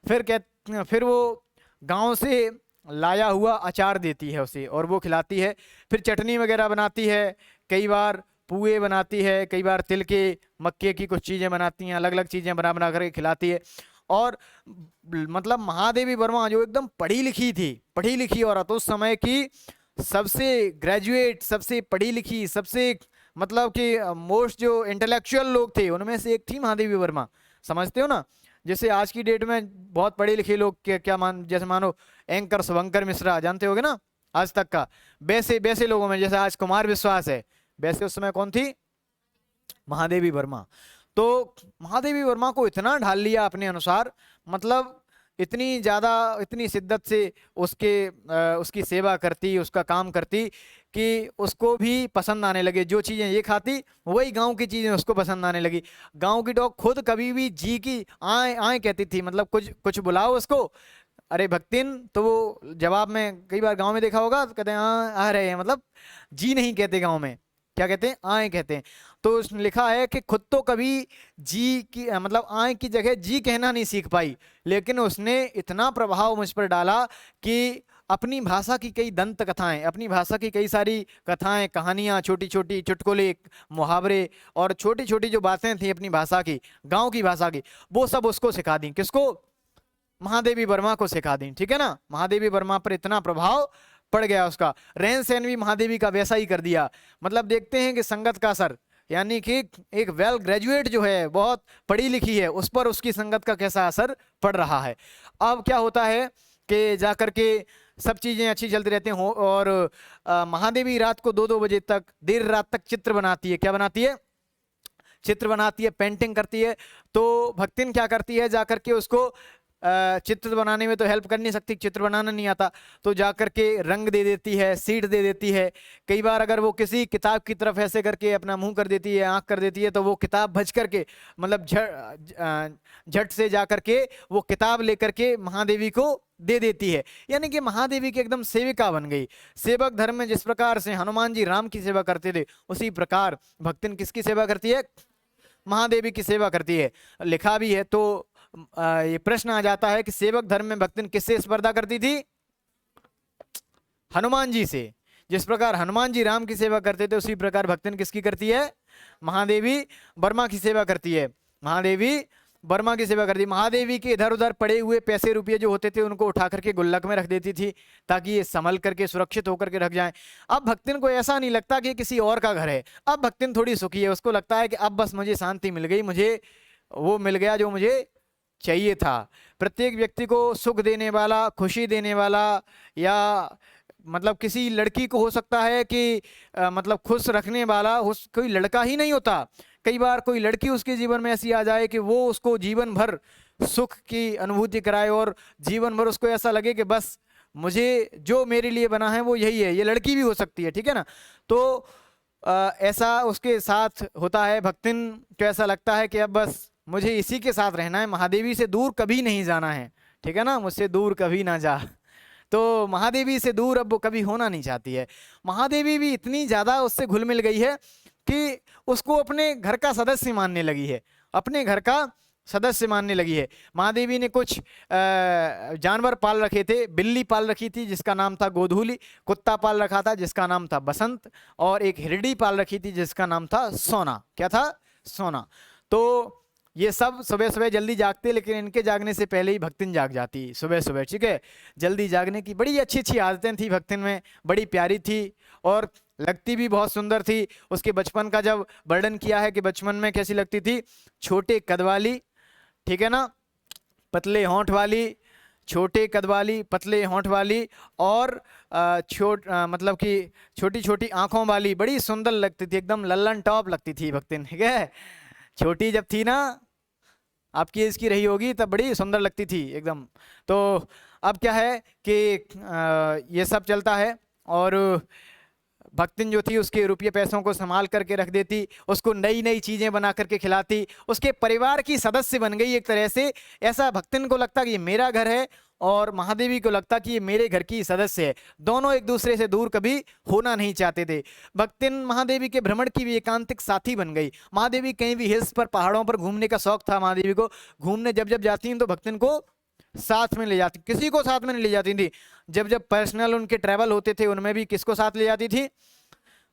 फिर वो गांव से लाया हुआ अचार देती है उसे और वो खिलाती है। फिर चटनी वगैरह बनाती है, कई बार पुए बनाती है, कई बार तिल के मक्के की कुछ चीज़ें बनाती हैं, अलग अलग चीज़ें बना बना करके खिलाती है। और मतलब महादेवी वर्मा जो एकदम पढ़ी लिखी थी, पढ़ी लिखी औरत, उस समय की सबसे ग्रेजुएट, सबसे पढ़ी लिखी, सबसे मतलब कि मोस्ट जो इंटेलेक्चुअल लोग थे उनमें से एक थी महादेवी वर्मा। समझते हो ना, जैसे आज की डेट में बहुत पढ़े लिखे लोग क्या जैसे मानो एंकर शुभंकर मिश्रा, जानते होगे ना, आज तक का। वैसे वैसे लोगों में जैसे आज कुमार विश्वास है, वैसे उस समय कौन थी? महादेवी वर्मा। तो महादेवी वर्मा को इतना ढाल लिया अपने अनुसार, मतलब इतनी ज्यादा, इतनी शिद्दत से उसकी सेवा करती, उसका काम करती कि उसको भी पसंद आने लगे। जो चीजें ये खाती वही गांव की चीजें उसको पसंद आने लगी। गांव की डॉग खुद कभी भी जी की आए आए कहती थी, मतलब कुछ कुछ बुलाओ उसको, अरे भक्तिन, तो वो जवाब में, कई बार गांव में देखा होगा तो कहते हैं आ रहे हैं, मतलब जी नहीं कहते गांव में, क्या कहते हैं? आए कहते हैं। तो उसने लिखा है कि खुद तो कभी जी की मतलब आए की जगह जी कहना नहीं सीख पाई, लेकिन उसने इतना प्रभाव मुझ पर डाला कि अपनी भाषा की कई दंत कथाएं, अपनी भाषा की कई सारी कथाएं, कहानियां, छोटी छोटी चुटकुले, मुहावरे और छोटी छोटी जो बातें थी अपनी भाषा की, गांव की भाषा की, वो सब उसको सिखा दी। किसको? महादेवी वर्मा को सिखा दी। ठीक है ना, महादेवी वर्मा पर इतना प्रभाव पड़ गया उसका। रहन सहन भी महादेवी का वैसा ही कर दिया। मतलब देखते हैं कि संगत का असर, यानी कि एक वेल ग्रेजुएट जो है, बहुत पढ़ी लिखी है, उस पर उसकी संगत का कैसा असर पड़ रहा है। अब क्या होता है कि जाकर के सब चीजें अच्छी चलती रहती हैं। और महादेवी रात को 2-2 बजे तक, देर रात तक चित्र बनाती है। क्या बनाती है? चित्र बनाती है, पेंटिंग करती है। तो भक्तिन क्या करती है, जाकर के उसको चित्र बनाने में तो हेल्प कर नहीं सकती, चित्र बनाना नहीं आता, तो जाकर के रंग दे देती है, सीड दे देती है। कई बार अगर वो किसी किताब की तरफ ऐसे करके अपना मुंह कर देती है, आंख कर देती है, तो वो किताब भज करके, मतलब झट से जाकर के वो किताब लेकर के महादेवी को दे देती है, यानी कि महादेवी की एकदम सेविका बन गई। सेवक धर्म में जिस प्रकार से हनुमान जी राम की सेवा करते थे, उसी प्रकार भक्तिन किसकी सेवा करती है? महादेवी की सेवा करती है। लिखा भी है। तो ये प्रश्न आ जाता है कि सेवक धर्म में भक्तिन किससे स्पर्धा करती थी? हनुमान जी से। जिस प्रकार हनुमान जी राम की सेवा करते थे, उसी प्रकार भक्तिन किसकी करती है? महादेवी वर्मा की सेवा करती है। महादेवी वर्मा की सेवा करती है। महादेवी के इधर उधर पड़े हुए पैसे रुपये जो होते थे, उनको उठा करके गुल्लक में रख देती थी, ताकि ये संभल करके सुरक्षित होकर के रख जाएं। अब भक्तिन को ऐसा नहीं लगता कि किसी और का घर है। अब भक्तिन थोड़ी सुखी है, उसको लगता है कि अब बस मुझे शांति मिल गई, मुझे वो मिल गया जो मुझे चाहिए था। प्रत्येक व्यक्ति को सुख देने वाला, खुशी देने वाला, या मतलब किसी लड़की को हो सकता है कि मतलब खुश रखने वाला कोई लड़का ही नहीं होता। कई बार कोई लड़की उसके जीवन में ऐसी आ जाए कि वो उसको जीवन भर सुख की अनुभूति कराए, और जीवन भर उसको ऐसा लगे कि बस मुझे जो मेरे लिए बना है वो यही है। ये लड़की भी हो सकती है, ठीक है ना। तो ऐसा उसके साथ होता है। भक्तिन को ऐसा लगता है कि अब बस मुझे इसी के साथ रहना है, महादेवी से दूर कभी नहीं जाना है, ठीक है ना। मुझसे दूर कभी ना जा। तो महादेवी से दूर अब वो कभी होना नहीं चाहती है। महादेवी भी इतनी ज़्यादा उससे घुल मिल गई है कि उसको अपने घर का सदस्य मानने लगी है, अपने घर का सदस्य मानने लगी है। महादेवी ने कुछ जानवर पाल रखे थे। बिल्ली पाल रखी थी जिसका नाम था गोधूली, कुत्ता पाल रखा था जिसका नाम था बसंत, और एक हिरडी पाल रखी थी जिसका नाम था सोना। क्या था? सोना। तो ये सब सुबह सुबह जल्दी जागते, लेकिन इनके जागने से पहले ही भक्तिन जाग जाती सुबह सुबह, ठीक है। जल्दी जागने की बड़ी अच्छी अच्छी आदतें थी भक्तिन में, बड़ी प्यारी थी और लगती भी बहुत सुंदर थी। उसके बचपन का जब वर्णन किया है कि बचपन में कैसी लगती थी, छोटे कद वाली, ठीक है ना, पतले होंठ वाली, छोटे कद वाली, पतले होंठ वाली, और मतलब कि छोटी छोटी आंखों वाली, बड़ी सुंदर लगती थी, एकदम लल्लन टॉप लगती थी भक्तिन, ठीक है। छोटी जब थी ना, आपकी एज की रही होगी, तब बड़ी सुंदर लगती थी एकदम। तो अब क्या है कि ये सब चलता है, और भक्तिन जो थी उसके रुपये पैसों को संभाल करके रख देती, उसको नई नई चीज़ें बना करके खिलाती, उसके परिवार की सदस्य बन गई एक तरह से। ऐसा भक्तिन को लगता कि ये मेरा घर है, और महादेवी को लगता कि ये मेरे घर की सदस्य है। दोनों एक दूसरे से दूर कभी होना नहीं चाहते थे। भक्तिन महादेवी के भ्रमण की भी एकांतिक साथी बन गई। महादेवी कहीं भी हिल्स पर, पहाड़ों पर घूमने का शौक था महादेवी को। घूमने जब जब जाती हैं तो भक्तिन को साथ में ले जाती, किसी को साथ में नहीं ले जाती थी। जब जब पर्सनल उनके ट्रैवल होते थे, उनमें भी किसको साथ ले जाती थी?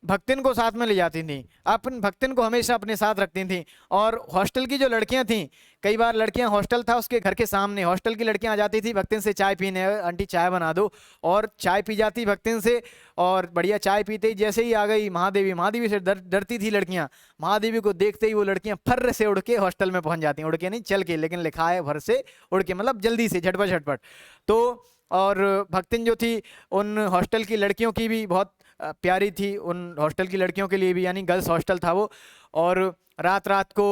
भक्तिन को साथ में ले जाती थी। अपन भक्तिन को हमेशा अपने साथ रखती थी। और हॉस्टल की जो लड़कियां थी, कई बार लड़कियां, हॉस्टल था उसके घर के सामने, हॉस्टल की लड़कियां आ जाती थी भक्तिन से चाय पीने, आंटी चाय बना दो, और चाय पी जाती भक्तिन से। और बढ़िया चाय पीते ही जैसे ही आ गई महादेवी, महादेवी से डरती थी लड़कियां। महादेवी को देखते ही वो लड़कियां फर्र से उड़ के हॉस्टल में पहुंच जाती, उड़ के नहीं, चल के, लेकिन लिखा है भर से उड़ के, मतलब जल्दी से, झटपट झटपट। तो और भक्तिन जो थी उन हॉस्टल की लड़कियों की भी बहुत प्यारी थी, उन हॉस्टल की लड़कियों के लिए भी, यानी गर्ल्स हॉस्टल था वो। और रात रात को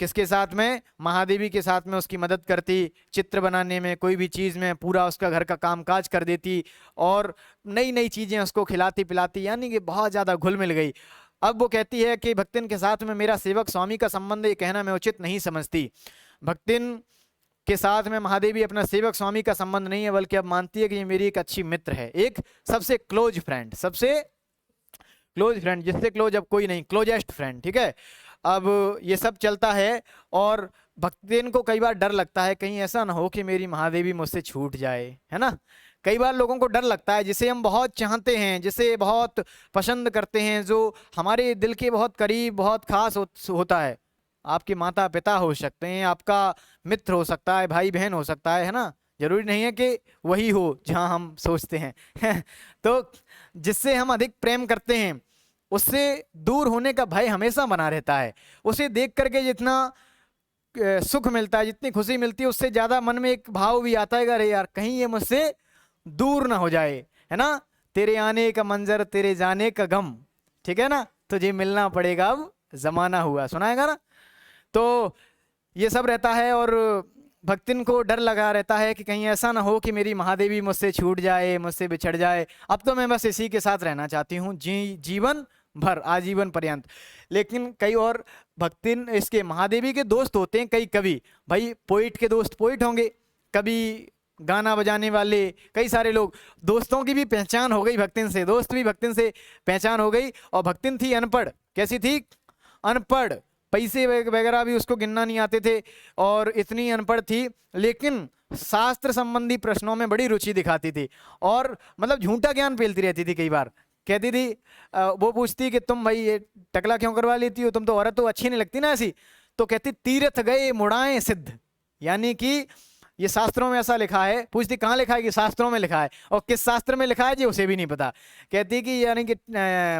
किसके साथ में? महादेवी के साथ में उसकी मदद करती, चित्र बनाने में, कोई भी चीज़ में, पूरा उसका घर का कामकाज कर देती, और नई नई चीज़ें उसको खिलाती पिलाती, यानी कि बहुत ज़्यादा घुल मिल गई। अब वो कहती है कि भक्तिन के साथ में मेरा सेवक स्वामी का संबंध, ये कहना मैं उचित नहीं समझती। भक्तिन के साथ में महादेवी अपना सेवक स्वामी का संबंध नहीं है, बल्कि अब मानती है कि ये मेरी एक अच्छी मित्र है, एक सबसे क्लोज फ्रेंड, सबसे क्लोज फ्रेंड, जिससे क्लोज अब कोई नहीं, क्लोजेस्ट फ्रेंड, ठीक है। अब ये सब चलता है, और भक्तिन को कई बार डर लगता है कहीं ऐसा ना हो कि मेरी महादेवी मुझसे छूट जाए, है ना। कई बार लोगों को डर लगता है, जिसे हम बहुत चाहते हैं, जिसे बहुत पसंद करते हैं, जो हमारे दिल के बहुत करीब, बहुत खास होता है। आपके माता पिता हो सकते हैं, आपका मित्र हो सकता है, भाई बहन हो सकता है ना। जरूरी नहीं है कि वही हो जहां हम सोचते हैं तो जिससे हम अधिक प्रेम करते हैं, उससे दूर होने का भय हमेशा बना रहता है। उसे देख करके जितना सुख मिलता है, जितनी खुशी मिलती है, उससे ज्यादा मन में एक भाव भी आता है, अरे यार कहीं ये मुझसे दूर ना हो जाए, है ना। तेरे आने का मंजर, तेरे जाने का गम, ठीक है ना, तुझे मिलना पड़ेगा अब जमाना हुआ, सुनाएगा ना। तो ये सब रहता है, और भक्तिन को डर लगा रहता है कि कहीं ऐसा ना हो कि मेरी महादेवी मुझसे छूट जाए, मुझसे बिछड़ जाए। अब तो मैं बस इसी के साथ रहना चाहती हूँ जीवन भर, आजीवन पर्यंत। लेकिन कई और भक्तिन इसके महादेवी के दोस्त होते हैं, कई कभी भाई पोइट के दोस्त पोइट होंगे, कभी गाना बजाने वाले कई सारे लोग, दोस्तों की भी पहचान हो गई भक्तिन से, दोस्त भी भक्तिन से पहचान हो गई। और भक्तिन थी अनपढ़, कैसी थी? अनपढ़, पैसे वगैरह भी उसको गिनना नहीं आते थे और इतनी अनपढ़ थी, लेकिन शास्त्र संबंधी प्रश्नों में बड़ी रुचि दिखाती थी और मतलब झूठा ज्ञान फैलती रहती थी। कई बार कहती थी वो पूछती कि तुम भाई ये टकला क्यों करवा लेती हो, तुम तो औरत तो अच्छी नहीं लगती ना ऐसी। तो कहती तीर्थ गए मुड़ाएं सिद्ध, यानी कि ये शास्त्रों में ऐसा लिखा है। पूछती कहाँ लिखा है? कि शास्त्रों में लिखा है। और किस शास्त्र में लिखा है जी उसे भी नहीं पता। कहती कि यानी कि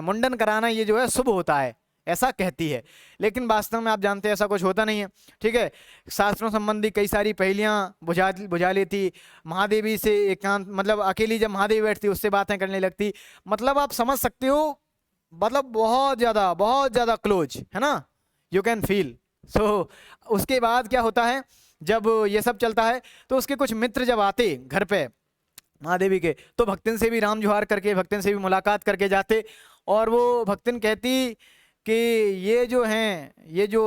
मुंडन कराना ये जो है शुभ होता है, ऐसा कहती है, लेकिन वास्तव में आप जानते हैं ऐसा कुछ होता नहीं है। ठीक है, शास्त्रों संबंधी कई सारी पहेलियां बुझा लेती। महादेवी से एकांत मतलब अकेली जब महादेवी बैठती उससे बातें करने लगती। मतलब आप समझ सकते हो, मतलब बहुत ज़्यादा क्लोज है ना, यू कैन फील। सो उसके बाद क्या होता है, जब ये सब चलता है तो उसके कुछ मित्र जब आते घर पे महादेवी के, तो भक्तिन से भी राम जुहार करके, भक्तिन से भी मुलाकात करके जाते। और वो भक्तिन कहती कि ये जो हैं, ये जो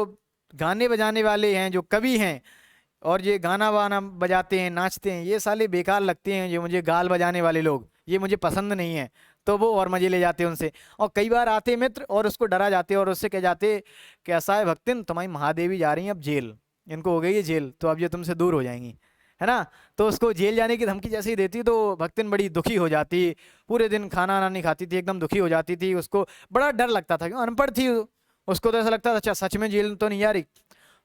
गाने बजाने वाले हैं, जो कवि हैं और ये गाना वाना बजाते हैं, नाचते हैं, ये साले बेकार लगते हैं, ये मुझे गाल बजाने वाले लोग, ये मुझे पसंद नहीं है। तो वो और मजे ले जाते उनसे। और कई बार आते मित्र और उसको डरा जाते और उससे कह जाते कैसा है भक्तिन, तुम्हारी महादेवी जा रही है अब जेल, इनको हो गई है जेल, तो अब ये तुमसे दूर हो जाएंगी, है ना। तो उसको जेल जाने की धमकी जैसे ही देती तो भक्तिन बड़ी दुखी हो जाती, पूरे दिन खाना वाना नहीं खाती थी, एकदम दुखी हो जाती थी। उसको बड़ा डर लगता था, क्यों अनपढ़ थी, उसको तो ऐसा लगता था अच्छा सच में जेल तो नहीं आ रही।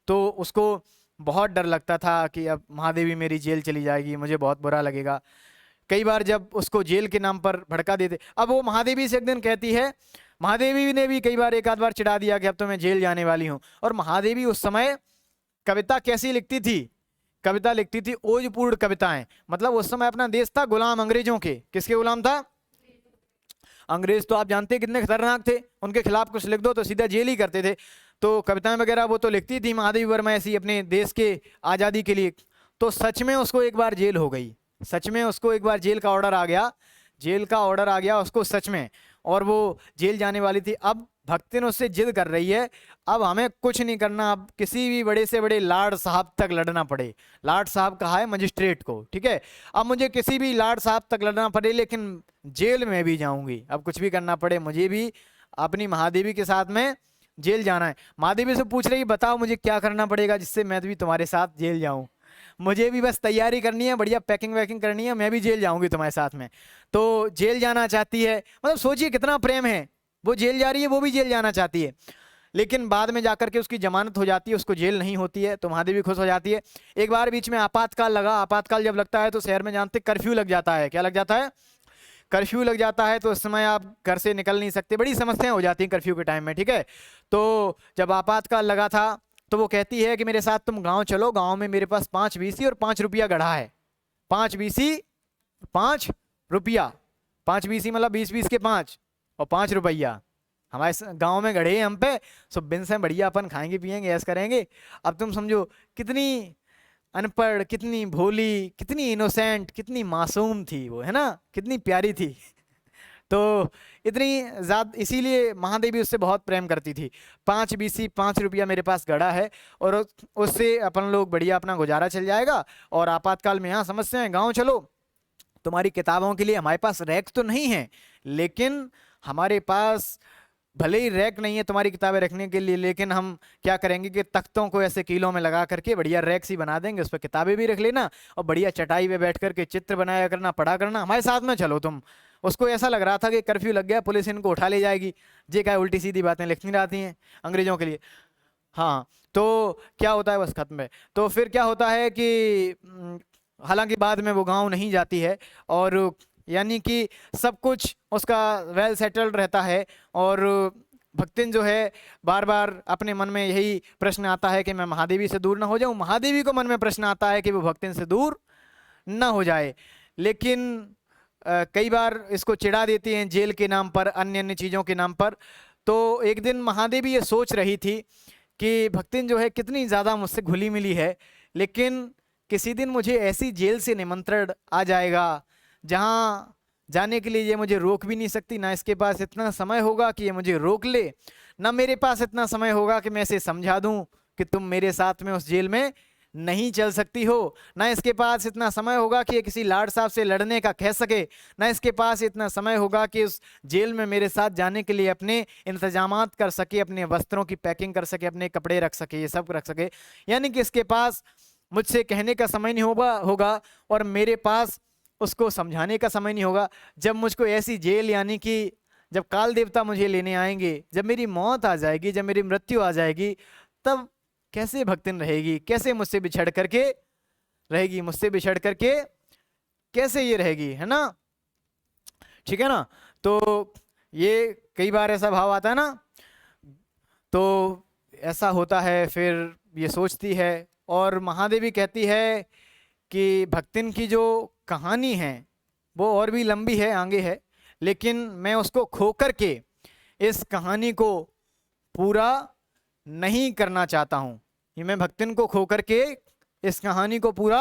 तो उसको बहुत डर लगता था कि अब महादेवी मेरी जेल चली जाएगी, मुझे बहुत बुरा लगेगा। कई बार जब उसको जेल के नाम पर भड़का देते, अब वो महादेवी से एक दिन कहती है, महादेवी ने भी कई बार एक आध बार चिढ़ा दिया कि अब तो मैं जेल जाने वाली हूँ। और महादेवी उस समय कविता कैसी लिखती थी? कविता लिखती थी ओजपूर्ण कविताएं। मतलब उस समय अपना देश था गुलाम अंग्रेजों के। किसके गुलाम था? अंग्रेज तो आप जानते हैं कितने खतरनाक थे, उनके खिलाफ कुछ लिख दो तो सीधा जेल ही करते थे। तो कविताएं वगैरह वो तो लिखती थी महादेवी वर्मा ऐसी अपने देश के आज़ादी के लिए। तो सच में उसको एक बार जेल हो गई, सच में उसको एक बार जेल का ऑर्डर आ गया, जेल का ऑर्डर आ गया उसको सच में, और वो जेल जाने वाली थी। अब भक्तिन उससे जिद कर रही है, अब हमें कुछ नहीं करना, अब किसी भी बड़े से बड़े लाड साहब तक लड़ना पड़े। लाड साहब कहा है मजिस्ट्रेट को, ठीक है, अब मुझे किसी भी लाड साहब तक लड़ना पड़े, लेकिन जेल में भी जाऊंगी, अब कुछ भी करना पड़े, मुझे भी अपनी महादेवी के साथ में जेल जाना है। महादेवी से पूछ रही बताओ मुझे क्या करना पड़ेगा जिससे मैं भी तुम्हारे साथ जेल जाऊं। मुझे भी बस तैयारी करनी है, बढ़िया पैकिंग वैकिंग करनी है, मैं भी जेल जाऊंगी तुम्हारे साथ में। तो जेल जाना चाहती है, मतलब सोचिए कितना प्रेम है, वो जेल जा रही है, वो भी जेल जाना चाहती है। लेकिन बाद में जाकर के उसकी जमानत हो जाती है, उसको जेल नहीं होती है, तो महादेवी खुश हो जाती है। एक बार बीच में आपातकाल लगा, आपातकाल जब लगता है तो शहर में जानते कर्फ्यू लग जाता है। क्या लग जाता है? कर्फ्यू लग जाता है। तो उस समय आप घर से निकल नहीं सकते, बड़ी समस्याएं हो जाती हैं कर्फ्यू के टाइम में, ठीक है। तो जब आपातकाल लगा था तो वो कहती है कि मेरे साथ तुम गांव चलो, गांव में मेरे पास 5 बीसी और 5 रुपया गढ़ा है। 5 बीसी 5 रुपया, 5 बीसी मतलब 20-20 के 5 और 5 रुपया हमारे गांव में गढ़े हम पे, सब बिन से बढ़िया अपन खाएंगे पिएंगे ऐसा करेंगे। अब तुम समझो कितनी अनपढ़, कितनी भोली, कितनी इनोसेंट, कितनी मासूम थी वो, है ना, कितनी प्यारी थी। तो इतनी ज़्यादा, इसीलिए महादेवी उससे बहुत प्रेम करती थी। 5 बीसी 5 रुपया मेरे पास गड़ा है और उससे अपन लोग बढ़िया अपना गुजारा चल जाएगा। और आपातकाल में यहाँ समस्या है, गाँव चलो, तुम्हारी किताबों के लिए हमारे पास रैक तो नहीं है, लेकिन हमारे पास भले ही रैक नहीं है तुम्हारी किताबें रखने के लिए, लेकिन हम क्या करेंगे कि तख्तों को ऐसे कीलों में लगा करके बढ़िया रैक सी बना देंगे, उस पर किताबें भी रख लेना और बढ़िया चटाई पे बैठ करके चित्र बनाया करना, पढ़ा करना, हमारे साथ में चलो तुम। उसको ऐसा लग रहा था कि कर्फ्यू लग गया, पुलिस इनको उठा ले जाएगी, जे क्या उल्टी सीधी बातें लिखनी रहती हैं अंग्रेजों के लिए। हाँ, तो क्या होता है बस खत्म है। तो फिर क्या होता है कि हालांकि बाद में वो गाँव नहीं जाती है और यानी कि सब कुछ उसका वेल सेटल्ड रहता है। और भक्तिन जो है बार बार अपने मन में यही प्रश्न आता है कि मैं महादेवी से दूर ना हो जाऊं, महादेवी को मन में प्रश्न आता है कि वो भक्तिन से दूर ना हो जाए। लेकिन कई बार इसको चिढ़ा देती हैं जेल के नाम पर, अन्य अन्य चीज़ों के नाम पर। तो एक दिन महादेवी ये सोच रही थी कि भक्तिन जो है कितनी ज़्यादा मुझसे घुली मिली है, लेकिन किसी दिन मुझे ऐसी जेल से निमंत्रण आ जाएगा जहाँ जाने के लिए ये मुझे रोक भी नहीं सकती, ना इसके पास इतना समय होगा कि ये मुझे रोक ले, ना मेरे पास इतना समय होगा कि मैं इसे समझा दूं कि तुम मेरे साथ में उस जेल में नहीं चल सकती हो, ना इसके पास इतना समय होगा कि ये किसी लाड साहब से लड़ने का कह सके, ना इसके पास इतना समय होगा कि उस जेल में मेरे साथ जाने के लिए अपने इंतजामात कर सके, अपने वस्त्रों की पैकिंग कर सके, अपने कपड़े रख सके, ये सब रख सके। यानी कि इसके पास मुझसे कहने का समय नहीं होगा और मेरे पास उसको समझाने का समय नहीं होगा। जब मुझको ऐसी जेल, यानी कि जब काल देवता मुझे लेने आएंगे, जब मेरी मौत आ जाएगी, जब मेरी मृत्यु आ जाएगी, तब कैसे भक्तिन रहेगी, कैसे मुझसे बिछड़ करके रहेगी, मुझसे बिछड़ करके कैसे ये रहेगी, है ना। ठीक है ना। तो ये कई बार ऐसा भाव आता है ना, तो ऐसा होता है, फिर ये सोचती है। और महादेवी कहती है कि भक्तिन की जो कहानी है वो और भी लंबी है, आगे है, लेकिन मैं उसको खो करके इस कहानी को पूरा नहीं करना चाहता हूँ। ये मैं भक्तिन को खो करके इस कहानी को पूरा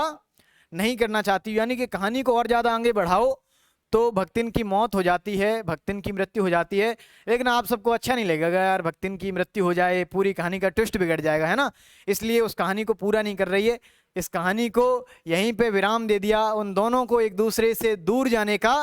नहीं करना चाहती हूँ। यानी कि कहानी को और ज़्यादा आगे बढ़ाओ तो भक्तिन की मौत हो जाती है, भक्तिन की मृत्यु हो जाती है। लेकिन आप सबको अच्छा नहीं लगेगा यार, भक्तिन की मृत्यु हो जाए, पूरी कहानी का ट्विस्ट बिगड़ जाएगा, है ना। इसलिए उस कहानी को पूरा नहीं कर रही है, इस कहानी को यहीं पे विराम दे दिया। उन दोनों को एक दूसरे से दूर जाने का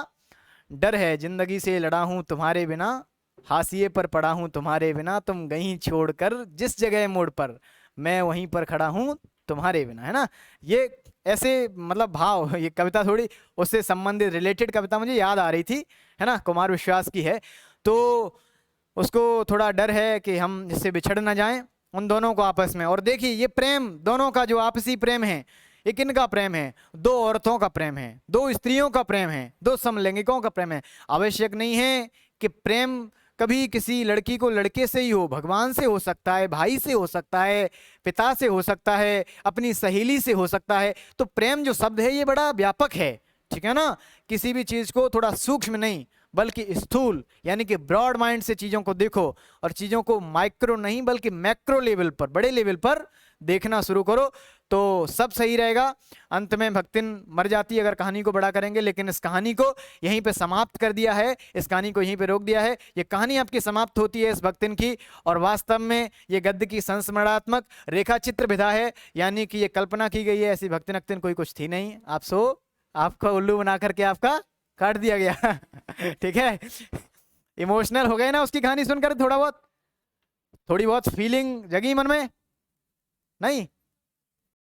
डर है। जिंदगी से लड़ा हूं तुम्हारे बिना, हाशिए पर पड़ा हूं तुम्हारे बिना, तुम गहीं छोड़कर जिस जगह मोड़ पर, मैं वहीं पर खड़ा हूं तुम्हारे बिना, है ना। ये ऐसे मतलब भाव, ये कविता थोड़ी उससे संबंधित रिलेटेड कविता मुझे याद आ रही थी, है ना, कुमार विश्वास की है। तो उसको थोड़ा डर है कि हम इससे बिछड़ ना जाएं, उन दोनों को आपस में। और देखिए ये प्रेम दोनों का जो आपसी प्रेम है, ये किनका प्रेम है? दो औरतों का प्रेम है, दो स्त्रियों का प्रेम है, दो समलैंगिकों का प्रेम है। आवश्यक नहीं है कि प्रेम कभी किसी लड़की को लड़के से ही हो, भगवान से हो सकता है, भाई से हो सकता है, पिता से हो सकता है, अपनी सहेली से हो सकता है। तो प्रेम जो शब्द है ये बड़ा व्यापक है, ठीक है ना। किसी भी चीज को थोड़ा सूक्ष्म नहीं बल्कि स्थूल, यानी कि ब्रॉड माइंड से चीजों को देखो, और चीजों को माइक्रो नहीं बल्कि मैक्रो लेवल पर, बड़े लेवल पर देखना शुरू करो, तो सब सही रहेगा। अंत में भक्तिन मर जाती है अगर कहानी को बड़ा करेंगे, लेकिन इस कहानी को यहीं पे समाप्त कर दिया है, इस कहानी को यहीं पे रोक दिया है। ये कहानी आपकी समाप्त होती है इस भक्तिन की, और वास्तव में ये गद्य की संस्मरणात्मक रेखा चित्र विधा है, यानी कि ये कल्पना की गई है, ऐसी भक्तिन अक्तिन कोई कुछ थी नहीं। आपको उल्लू बना करके आपका काट दिया गया ठीक है। इमोशनल हो गए ना उसकी कहानी सुनकर, थोड़ी बहुत फीलिंग जगी मन में? नहीं